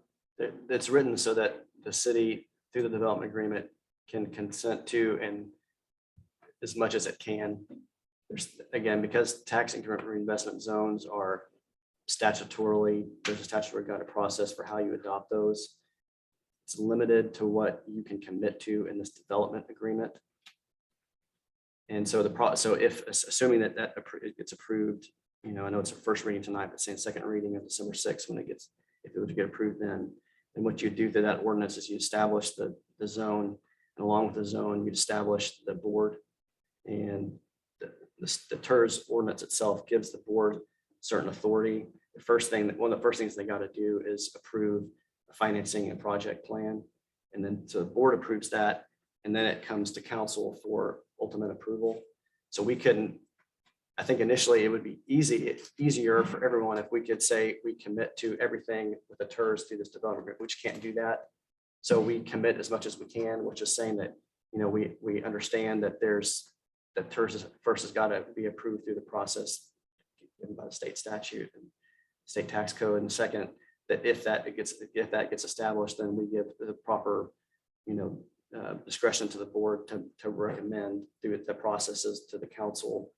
It's written so that the city, through the development agreement, can consent to, and as much as it can. There's, again, because tax increment reinvestment zones are statutorily, there's a statutory guided process for how you adopt those. It's limited to what you can commit to in this development agreement. And so so if, assuming that it gets approved, you know, I know it's a first reading tonight, but saying second reading of December 6th, when it gets, if it were to get approved then, and what you do through that ordinance is you establish the zone, and along with the zone, you establish the board. And the TERS ordinance itself gives the board certain authority. The first thing, one of the first things they got to do is approve a financing and project plan. And then so the board approves that, and then it comes to council for ultimate approval. So we couldn't, I think initially it would be easier for everyone if we could say we commit to everything with the TERS through this development, which can't do that. So we commit as much as we can, which is saying that, you know, we understand that that TERS first has got to be approved through the process given by the state statute and state tax code. And second, that if that gets established, then we give the proper, you know, discretion to the board to recommend through the processes to the council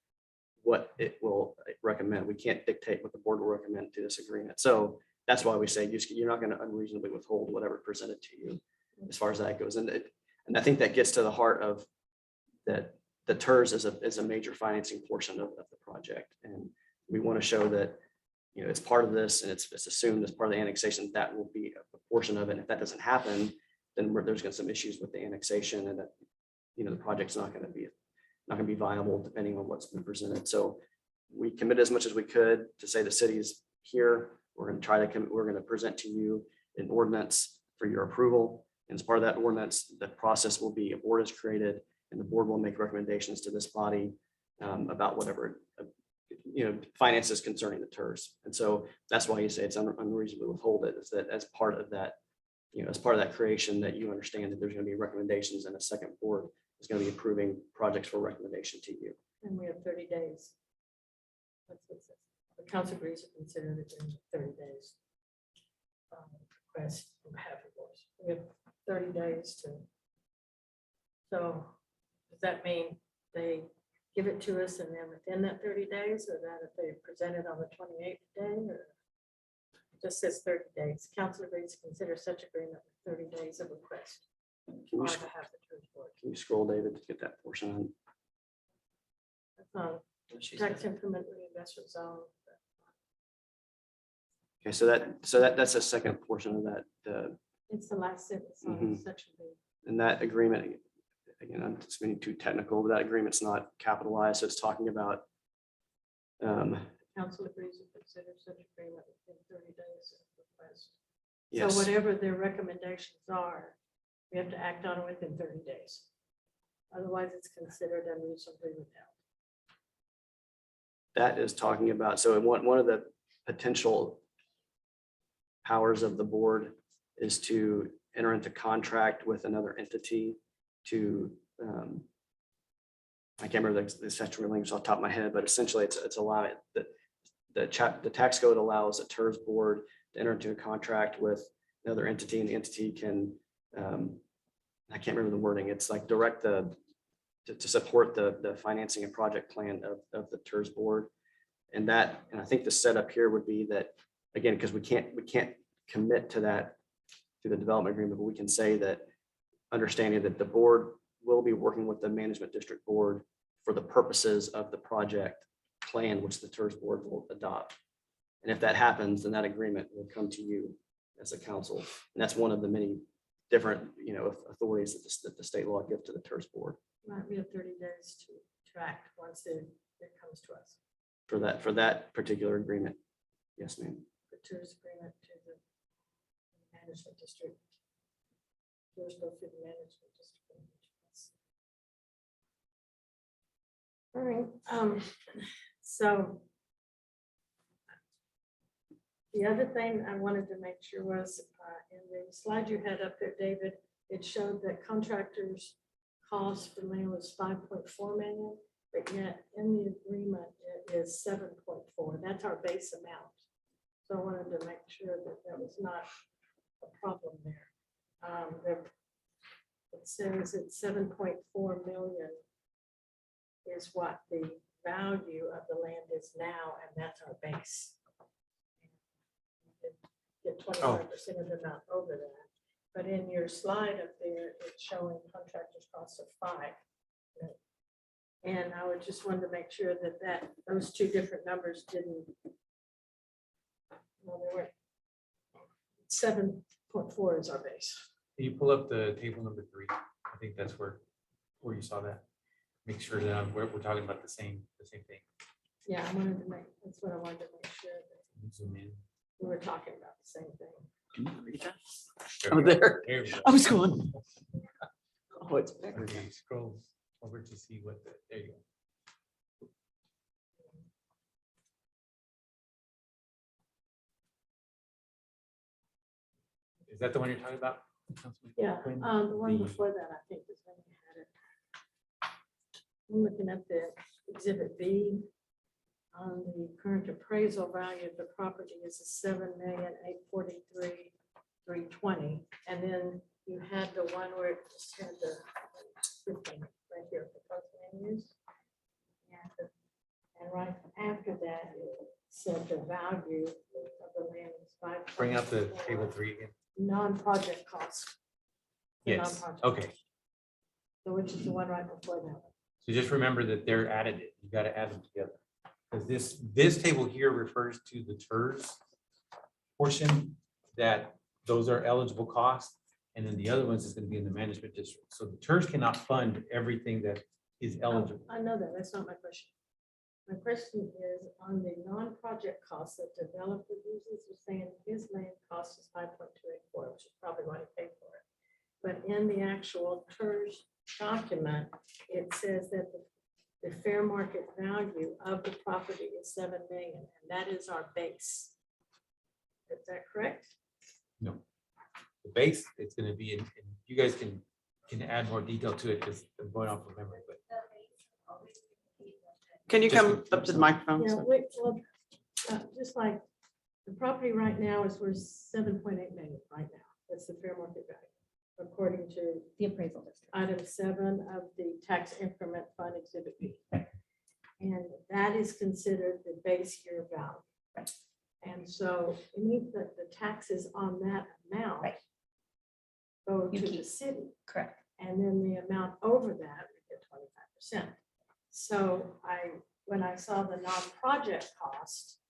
what it will recommend. We can't dictate what the board will recommend to this agreement. So that's why we say you're not going to unreasonably withhold whatever presented to you as far as that goes. And I think that gets to the heart of that. The TERS is a major financing portion of the project. And we want to show that, you know, it's part of this, and it's assumed as part of the annexation that will be a portion of it. And if that doesn't happen, then there's going to be some issues with the annexation, and that, you know, the project's not going to be viable depending on what's been presented. So we commit as much as we could to say the city is here. We're going to present to you an ordinance for your approval. And as part of that ordinance, the process will be a board is created, and the board will make recommendations to this body about whatever, you know, finances concerning the TERS. And so that's why you say it's unreasonably withhold it, is that as part of that, you know, as part of that creation, that you understand that there's going to be recommendations, and a second board is going to be approving projects for recommendation to you. And we have 30 days. That's what it says. The council agrees to consider it in 30 days. Request from half of course. We have 30 days to. So does that mean they give it to us and then within that 30 days, or that if they present it on the 28th day, or it just says 30 days? Council agrees to consider such agreement with 30 days of request Can on you, behalf of the TERS board. can you scroll, David, to get that portion on? Tax increment reinvestment zone. Okay, so that's a second portion of that. It's the last sentence on Mhm. section B. And that agreement, again, I'm just being too technical, but that agreement's not capitalized, so it's talking about. Council agrees to consider such agreement within 30 days of request. Yes, So whatever their recommendations are, we have to act on it within 30 days. Otherwise, it's considered unreasonably withheld. that is talking about, so one of the potential powers of the board is to enter into contract with another entity to, I can't remember the statutory language off the top of my head, but essentially it's allowing the tax code allows a TERS board to enter into a contract with another entity, and the entity can, I can't remember the wording. It's like direct to support the financing and project plan of the TERS board. And I think the setup here would be that, again, because we can't commit to that through the development agreement, but we can say that, understanding that the board will be working with the management district board for the purposes of the project plan, which the TERS board will adopt. And if that happens, then that agreement will come to you as a council. And that's one of the many different, you know, authorities that the state law gives to the TERS board We have 30 days to act once it comes to us. for that particular agreement. Yes, ma'am. The TERS agreement to the management district. TERS go through the management district. All right, so the other thing I wanted to make sure was in the slide you had up there, David, it showed that contractors' cost for land was 5.4 million, but yet in the agreement it is 7.4 1.4. That's our base amount. So I wanted to make sure that that was not a problem there. It says it's 7.4 million is what the value of the land is now, and that's our base. Get 25% of the amount over that. But in your slide up there, it's showing contractor's cost of 5. And I would just wanted to make sure that those two different numbers didn't. Well, they were 7.4 is our base. Can you pull up the table number 3? I think that's where you saw that. Make sure that we're talking about the same thing. Yeah, I wanted to make, that's what I wanted to make sure that Zoom in. we were talking about the same thing. Can you read that? There Oh, we go. there. There we go. I was going. Oh, it's bigger. Okay, scroll over to see what there you go. Is that the one you're talking about? Councilman Yeah, Quinn? the one The- before that, I think is when we had it. I'm looking at the exhibit B. On the current appraisal value of the property is $7,843,320. And then you had the one where it just had the 15 right here, proposed land use. And right after that, it said the value of the land is 5. Bring out the table 3 again. Non-project cost. The Yes, non-project okay. cost. So which is the one right before that one? So just remember that they're additive. You got to add them together. Because this table here refers to the TERS portion, that those are eligible costs. And then the other ones is going to be in the management district. So the TERS cannot fund everything that is eligible. I know that, that's not my question. My question is on the non-project costs that developer uses, we're saying his land cost is 5.284, which is probably what he paid for it. But in the actual TERS document, it says that the fair market value of the property is 7 million, and that is our base. Is that correct? No. The base, it's going to be in, you guys can add more detail to it because I'm going off of memory, but Can you Just- come up to the microphone? Yeah, wait, well, just like the property right now is worth 7.8 million right now. That's the fair market value, according to The appraisal district. item 7 of the tax increment fund exhibit B. And that is considered the base year value. And so the taxes on that amount Right. go You to the keep- city. Correct. And then the amount over that, we get 25%. So when I saw the non-project cost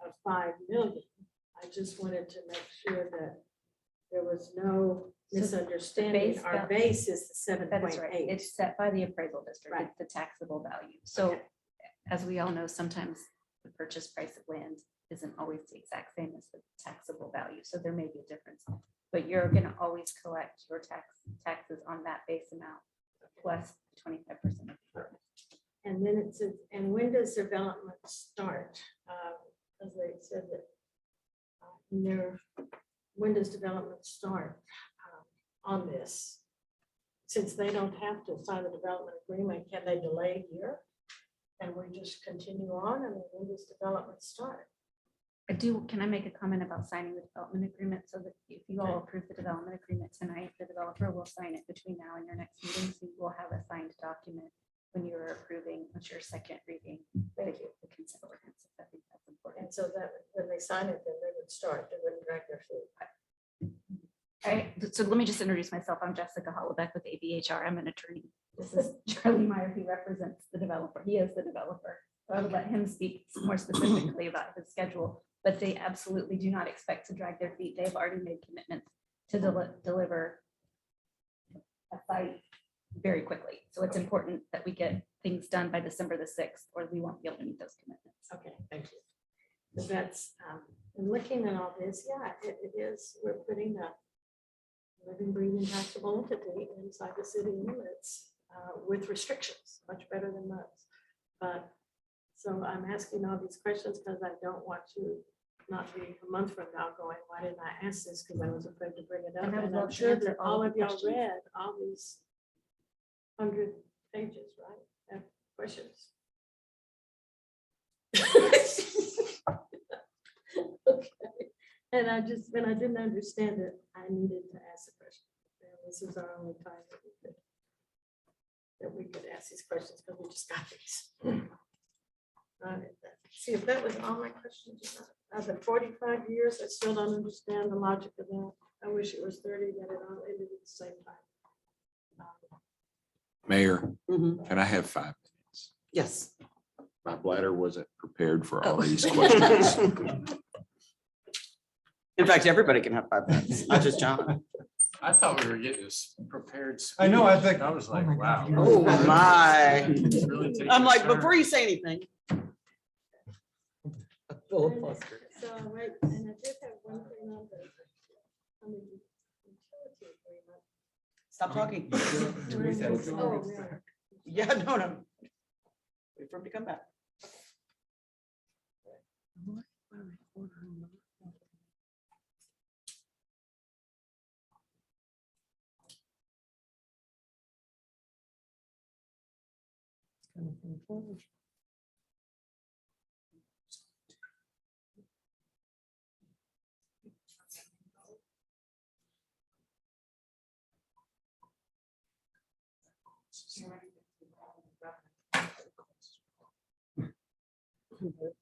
of 5 million, I just wanted to make sure that there was no So the misunderstanding. base Our val- base is the That is right. 7.8. It's set by the appraisal district, Right. it's the taxable value. So Okay. as we all know, sometimes the purchase price of land isn't always the exact same as the taxable value. So there may be a difference. But you're gonna always collect your taxes on that base amount plus 25% of the And then it says, and when does development start? As they said that in their, when does development start on this? Since they don't have to sign the development agreement, can they delay a year? And we just continue on? I mean, when does development start? Can I make a comment about signing the development agreement so that if you all approve the development agreement tonight, the developer will sign it between now and your next meeting. So you will have a signed document when you're approving, what's your second reading, the consent ordinance. I think that's important. And so that when they sign it, then they would start, they wouldn't drag their feet. All right, so let me just introduce myself. I'm Jessica Hollebeck with ABHR. I'm an attorney. This is Charlie Meyer. He represents the developer. He is the developer. So I would let him speak more specifically about his schedule, but they absolutely do not expect to drag their feet. They've already made commitments to deliver a site very quickly. So it's important that we get things done by December the 6th, or we won't be able to meet those commitments. Okay, thank you. So that's, and looking at all this, yeah, it is, we're putting a living, breathing taxable entity inside the city limits with restrictions, much better than most. But, so I'm asking all these questions because I don't want to not be a month from now going, why didn't I ask this? Because I was afraid to bring it up. And I would And I'm love to sure answer that all all the of y'all questions. read all these 100 pages, right? Have questions. And I just, when I didn't understand it, I needed to ask a question. And this is our only time that we could ask these questions because we just got these. See, if that was all my questions. After 45 years, I still don't understand the logic of that. I wish it was 30, that it all ended at the same time. Mayor, Mhm. can I have 5 minutes? Yes. My bladder wasn't prepared for all Oh. these questions. In fact, everybody can have 5 minutes, not just John. I thought we were getting this prepared. I know, I speech. think- I was oh like, my wow. God, Oh, my. It's really taking I'm a like, turn. before you say anything. Filibuster. So, wait, and I did have one thing on the utility agreement. Stop talking. Oh, no. Yeah, no. Wait for him to come back.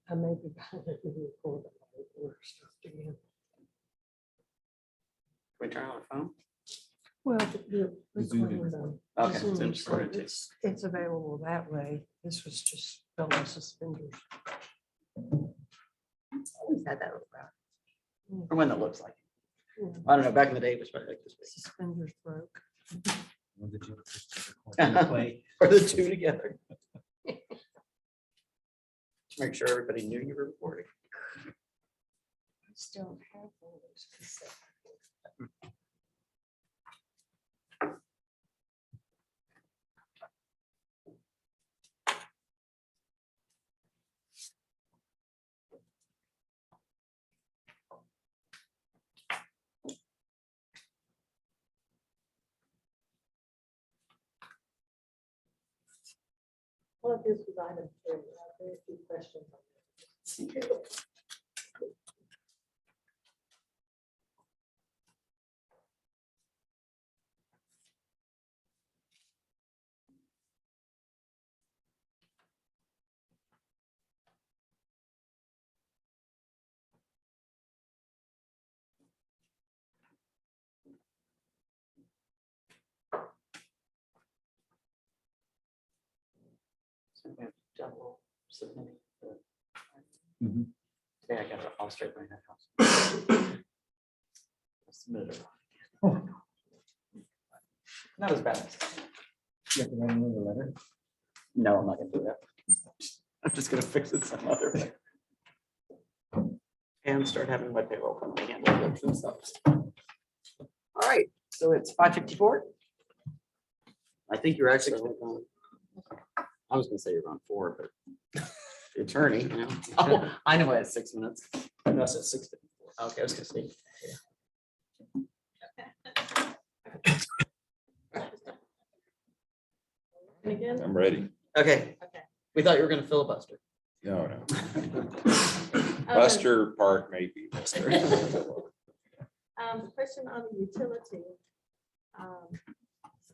I may be behind the record. Order stuff again. Can we turn on the phone? Well, the Zoom recording, is- though. Okay, Zoom, Zoom's so recorded too. it's available that way. This was just fellow suspenders. Always had that little crowd. Or one that looks like it. Yeah. I don't know, back in the day, it was probably like this big. Suspenders broke. One that you just record, play. Or the two together. To make sure everybody knew you were recording. I still have all those cassettes. Well, this was item 3. I have very few questions on it. So we have double submitting. Mhm. Today I got it all straight by that house. I submitted it wrong. Not as bad. You have to write another letter. No, I'm not gonna do that. I'm just gonna fix it some other way. And start having my payroll company handle it themselves. All right, so it's 5:54. I think you're actually on. I was gonna say you're on 4, but the attorney, you know. Oh, I know I had 6 minutes. No, I said 6:54. Okay, I was gonna say. And again, I'm ready. Okay, okay. we thought you were gonna filibuster. No, no. Buster Park maybe. The question on the utility.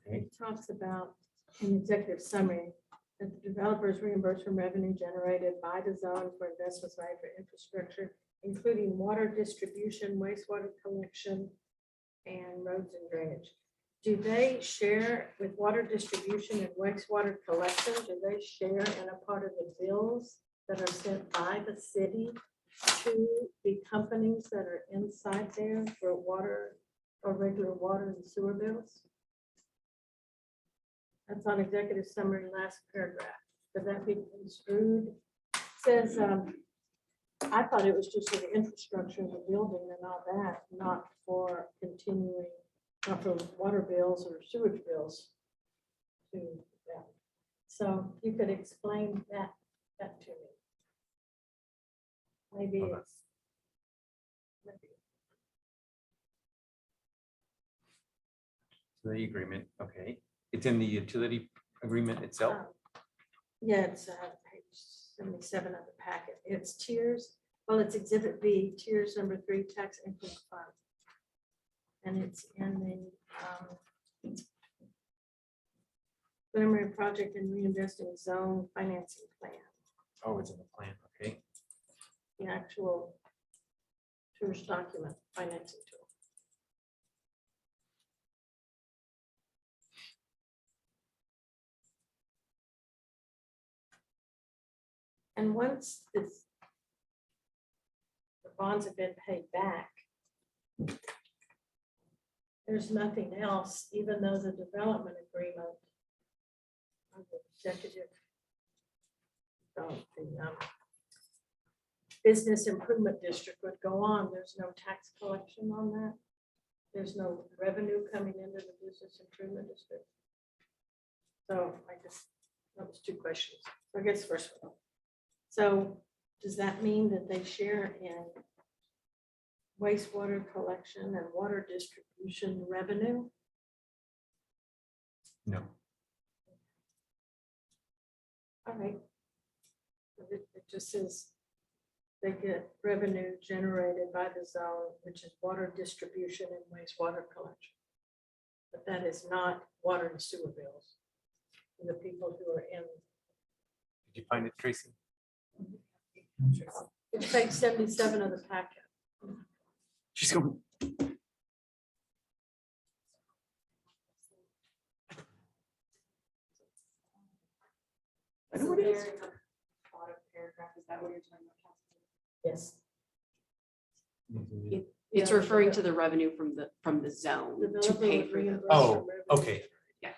It talks about in the executive summary that the developers reimbursed from revenue generated by the zone for investments made for infrastructure, including water distribution, wastewater collection, and roads and drainage. Do they share with water distribution and wastewater collection? Do they share in a part of the bills that are sent by the city to the companies that are inside there for water or regular water and sewer bills? That's on executive summary, last paragraph. Could that be construed? Says, I thought it was just for the infrastructure of the building and all that, not for continuing, not for water bills or sewage bills. To them. So you could explain that to me. Maybe Hold on. it's. maybe- The agreement, okay. It's in the utility agreement itself. Yeah, it's page 77 of the packet. It's tiers. Well, it's Exhibit B, tiers number 3, tax increment fund. And it's in the preliminary project and reinvesting zone financing plan, Oh, it's in the plan, okay. the actual tourist document financing tool. And once this, the bonds have been paid back, there's nothing else, even though the development agreement of the executive, the business improvement district would go on. There's no tax collection on that. There's no revenue coming into the business improvement district. So I guess that was 2 questions. I guess first one. So does that mean that they share in wastewater collection and water distribution revenue? No. All right. It just says they get revenue generated by the zone, which is water distribution and wastewater collection. But that is not water and sewer bills for the people who are in. Did you find it, Tracy? It's page 77 of the packet. She's going. I know what it is. Yes. It's Yeah, referring to the revenue from the zone to Developer pay would for the. reimburse Oh, the revenue. okay. Yeah.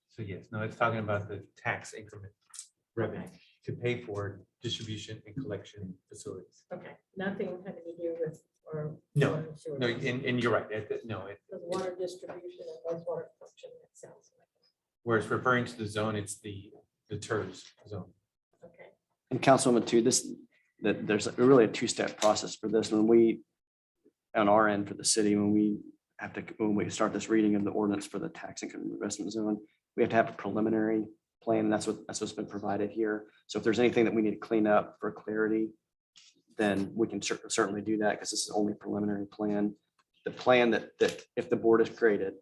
So yes, no, it's talking about the tax increment revenue Okay. to pay for distribution and collection facilities. Okay, nothing having to do with, or. No, water and sewer No, bills. and you're right. No, Because water distribution and wastewater collection, that sounds where it's referring to the zone, it's the TERS zone. like, okay. And Councilwoman too, that there's really a 2-step process for this. When we, on our end for the city, when we start this reading of the ordinance for the tax income investment zone, we have to have a preliminary plan. And that's what's been provided here. So if there's anything that we need to clean up for clarity, then we can certainly do that because this is only a preliminary plan. The plan that if the board is created,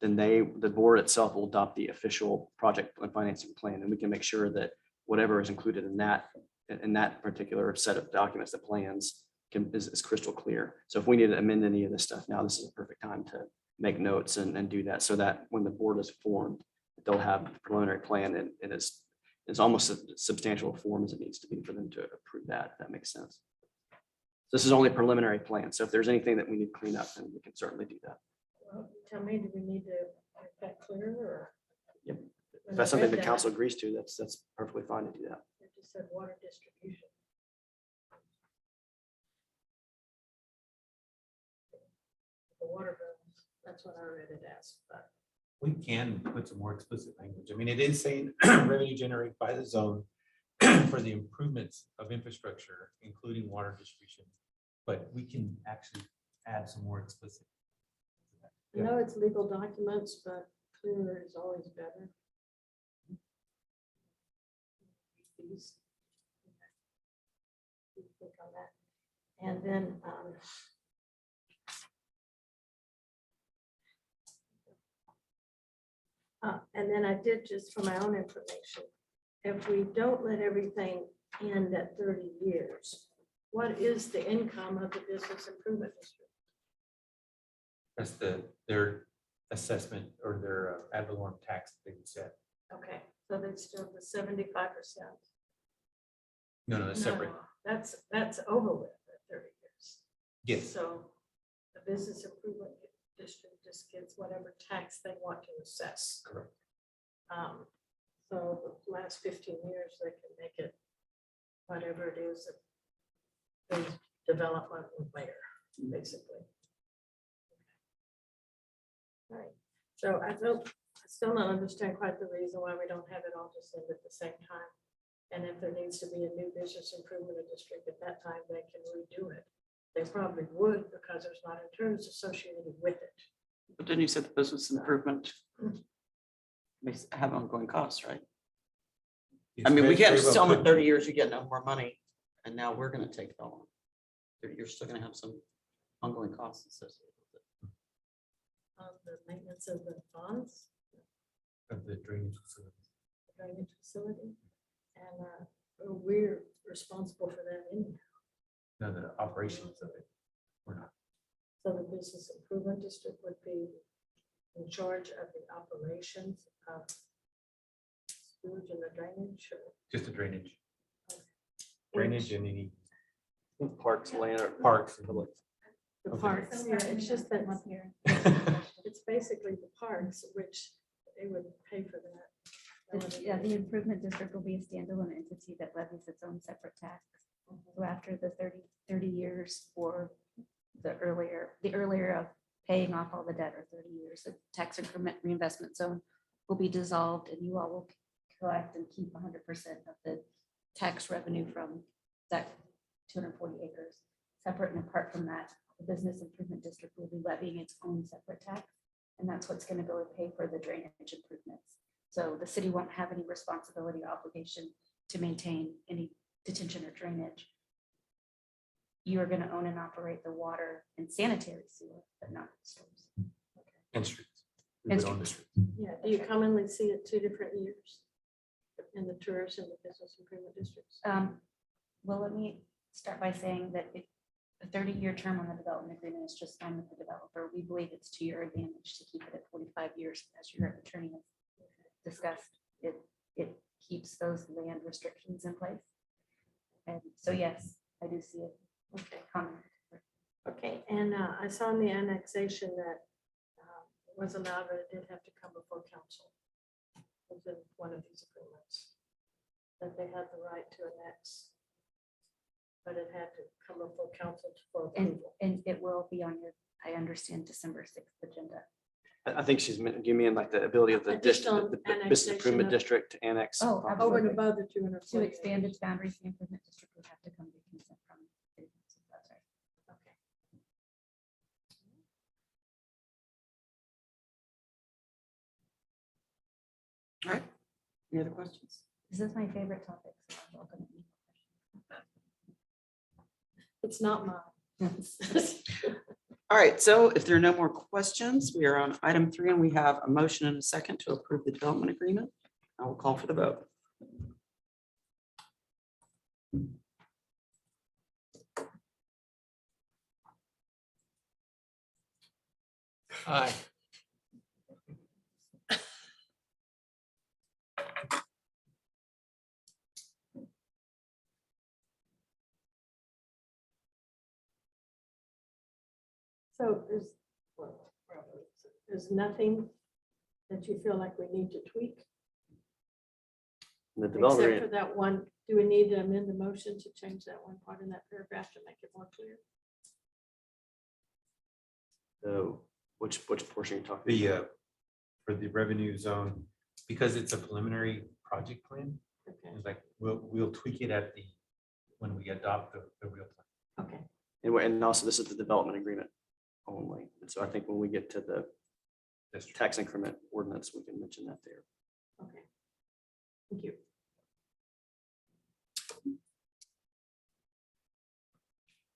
then the board itself will adopt the official project and financing plan. And we can make sure that whatever is included in that particular set of documents, the plans is crystal clear. So if we need to amend any of this stuff now, this is a perfect time to make notes and do that so that when the board is formed, they'll have a preliminary plan and it's almost a substantial form as it needs to be for them to approve that, if that makes sense. This is only a preliminary plan. So if there's anything that we need to clean up, then we can certainly do that. Well, tell me, do we need to make that clear or? Yep. When If that's I something read the that, council agrees to, that's perfectly fine to do that. It just said water distribution. The water bills, that's what I read it as, but. We can put some more explicit language. I mean, it is saying revenue generated by the zone for the improvements of infrastructure, including water distribution. But we can actually add some more explicit. I know it's legal documents, but clearer is always better. These. What do you think on that? And then, and then I did just for my own information, if we don't let everything end at 30 years, what is the income of the business improvement district? That's their assessment or their ad valorem tax that they would set. Okay, so they still the 75%. No, that's separate. No, that's over with at 30 years. Yes, So the business improvement district just gets whatever tax they want to assess. correct. So the last 15 years, they can make it whatever it is that the development later, basically. All right, so I still don't understand quite the reason why we don't have it all just in at the same time. And if there needs to be a new business improvement district at that time, they can redo it. They probably would because there's not in terms associated with it. But then you said the business improvement may have ongoing costs, right? I It's mean, we very- can't very well sell them in could 30 be. years, you get no more money. and now we're gonna take it all on. You're still gonna have some ongoing costs associated with it. The maintenance of the ponds, Of the drainage facility. drainage facility. And we're responsible for that anyhow. No, the operations of it. We're not. So the business improvement district would be in charge of the operations of sewage and the drainage. Or Just the drainage. Drainage and any Parks, land, or parks. the Okay. parks, yeah, it's just that One here. it's basically the parks, which they would pay for that. Yeah, the improvement district will be a standalone entity that levies its own separate tax. So after the 30 years for the earlier of paying off all the debt, or 30 years, the tax increment reinvestment zone will be dissolved, and you all will collect and keep 100% of the tax revenue from that 240 acres. Separate and apart from that, the business improvement district will be levying its own separate tax, and that's what's going to go and pay for the drainage improvements. So the city won't have any responsibility or obligation to maintain any detention or drainage. You are going to own and operate the water and sanitary sewer, but not the stores. And streets. We And would own the streets. Yeah, do you commonly see it 2 different years in the tourist and the business improvement districts? Well, let me start by saying that if a 30-year term on the development agreement is just fine with the developer, we believe it's to your advantage to keep it at 45 years, as your attorney has discussed. It keeps those land restrictions in place. And so, yes, I do see it. Okay. Common. Okay, and I saw in the annexation that it was allowed, but it did have to come before council. Within one of these agreements, that they had the right to annex, but it had to come before council for approval. And it will be on your, I understand, December 6th agenda. I think she's meant, you mean like the ability of the Additional district, the business annexation improvement of- district to annex. Oh, property. Over and absolutely. above the 240. To expand its boundaries, the improvement district would have to come to consent from. That's right. Okay. All right, any other questions? This is my favorite topic. So I'm welcome to any It's not mine. questions. All right, so if there are no more questions, we are on item 3, and we have a motion and a second to approve the development agreement. I will call for the vote. Aye. So there's nothing that you feel like we need to tweak, The except development, for that one. Do we need to amend the motion to change that one part in that paragraph to make it more clear? which portion you're talking? The, for the revenue zone, because it's a preliminary project plan, Okay, it's like, we'll tweak it at the, when we adopt the real plan. okay. And also this is the development agreement only. And so I think when we get to the That's true. tax increment ordinance, we can mention that there. Okay. Thank you.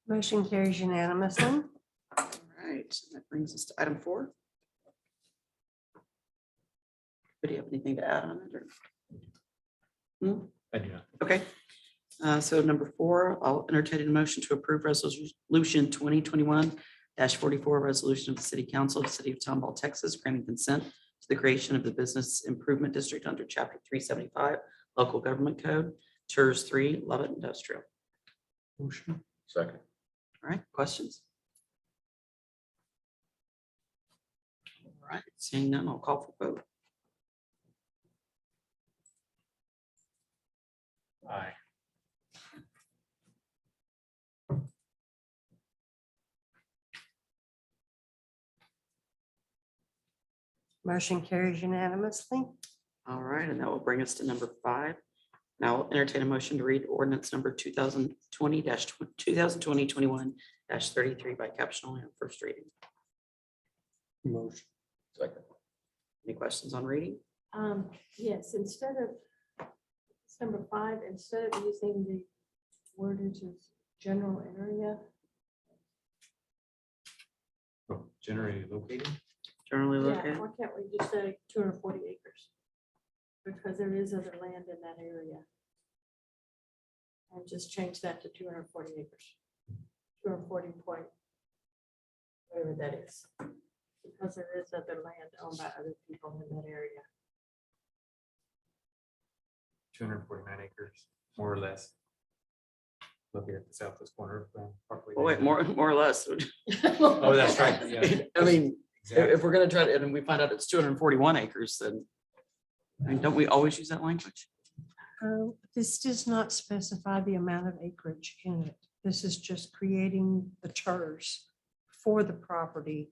Motion carries unanimously. All right, that brings us to item 4. Do you have anything to add on it? Or? I do not. Okay, so number 4, I'll entertain a motion to approve resolution 2021-44, resolution of the city council of the city of Tomball, Texas, granting consent to the creation of the business improvement district under chapter 375 local government code, TERS 3, Lovett Industrial. Motion. Second. All right, questions? All right, seeing none, I'll call for vote. Aye. Motion carries unanimously. All right, and that will bring us to number 5. Now I'll entertain a motion to read ordinance number 2020-21-33 by caption only on first reading. Motion. Second. Any questions on reading? Yes, instead of, it's number 5, instead of using the wordage is general area. Oh, generally located. Generally Yeah, located. why can't we just say 240 acres? Because there is other land in that area. And just change that to 240 acres. 240 point, whatever that is. Because there is other land owned by other people in that area. 249 acres, more or less. Located at the southwest corner of Parkway. Oh, wait, more or less. Oh, that's right. Yeah. I mean, Exactly. if we're gonna try to, and we find out it's 241 acres, then I mean, don't we always use that language? This does not specify the amount of acreage in it. This is just creating the TERS for the property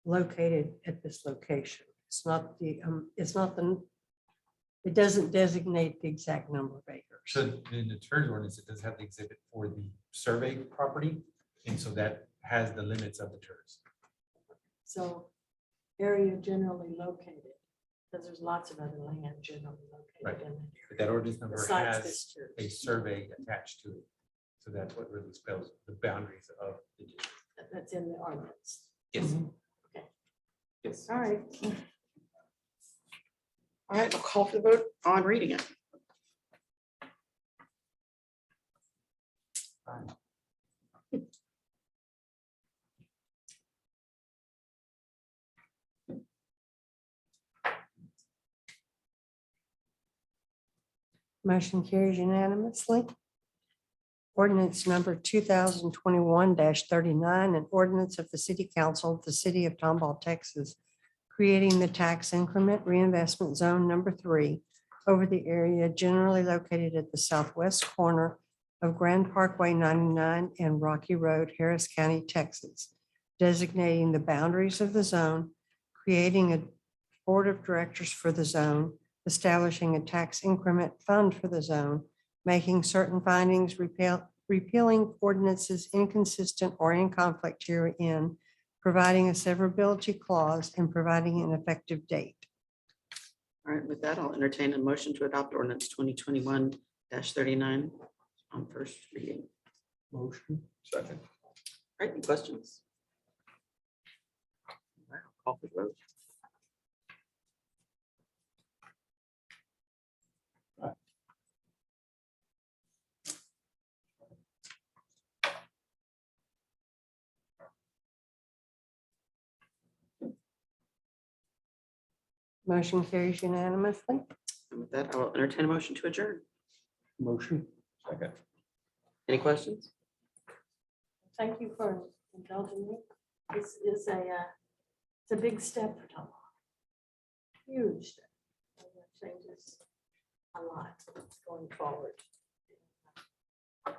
located at this location. It's not the, it doesn't designate the exact number of acres. So in the TERS ordinance, it does have the exhibit for the survey property. And so that has the limits of the TERS. So area generally located, because there's lots of other land generally Right. located in But that ordinance number besides has this church. a survey attached to it. So that's what really spells the boundaries of the district. That's in the ordinance. Yes. Okay. Yes. All right. All right, I'll call for the vote on reading it. Motion carries unanimously. Ordinance number 2021-39, an ordinance of the City Council of the City of Tomball, Texas, creating the tax increment reinvestment zone number 3 over the area generally located at the southwest corner of Grand Parkway 99 and Rocky Road, Harris County, Texas, designating the boundaries of the zone, creating a board of directors for the zone, establishing a tax increment fund for the zone, making certain findings, repealing ordinances inconsistent or in conflict herein, providing a severability clause, and providing an effective date. All right, with that, I'll entertain a motion to adopt ordinance 2021-39 on first reading. Motion. Second. All right, any questions? All right, I'll call for the vote. Motion carries unanimously. And with that, I will entertain a motion to adjourn. Motion. Second. Any questions? Thank you for indulging me. This is it's a big step for Tomball. Huge step. And that changes a lot going forward. So,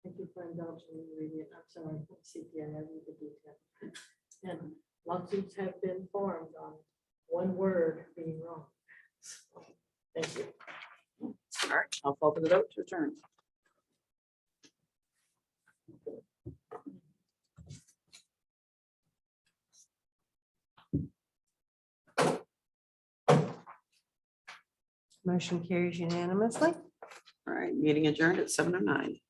thank you for indulging me reading it. I'm sorry, CPA, I read the detail. And lawsuits have been formed on one word being wrong. So, thank you. All right, I'll call for the vote to adjourn. Motion carries unanimously. All right, meeting adjourned at 7:09.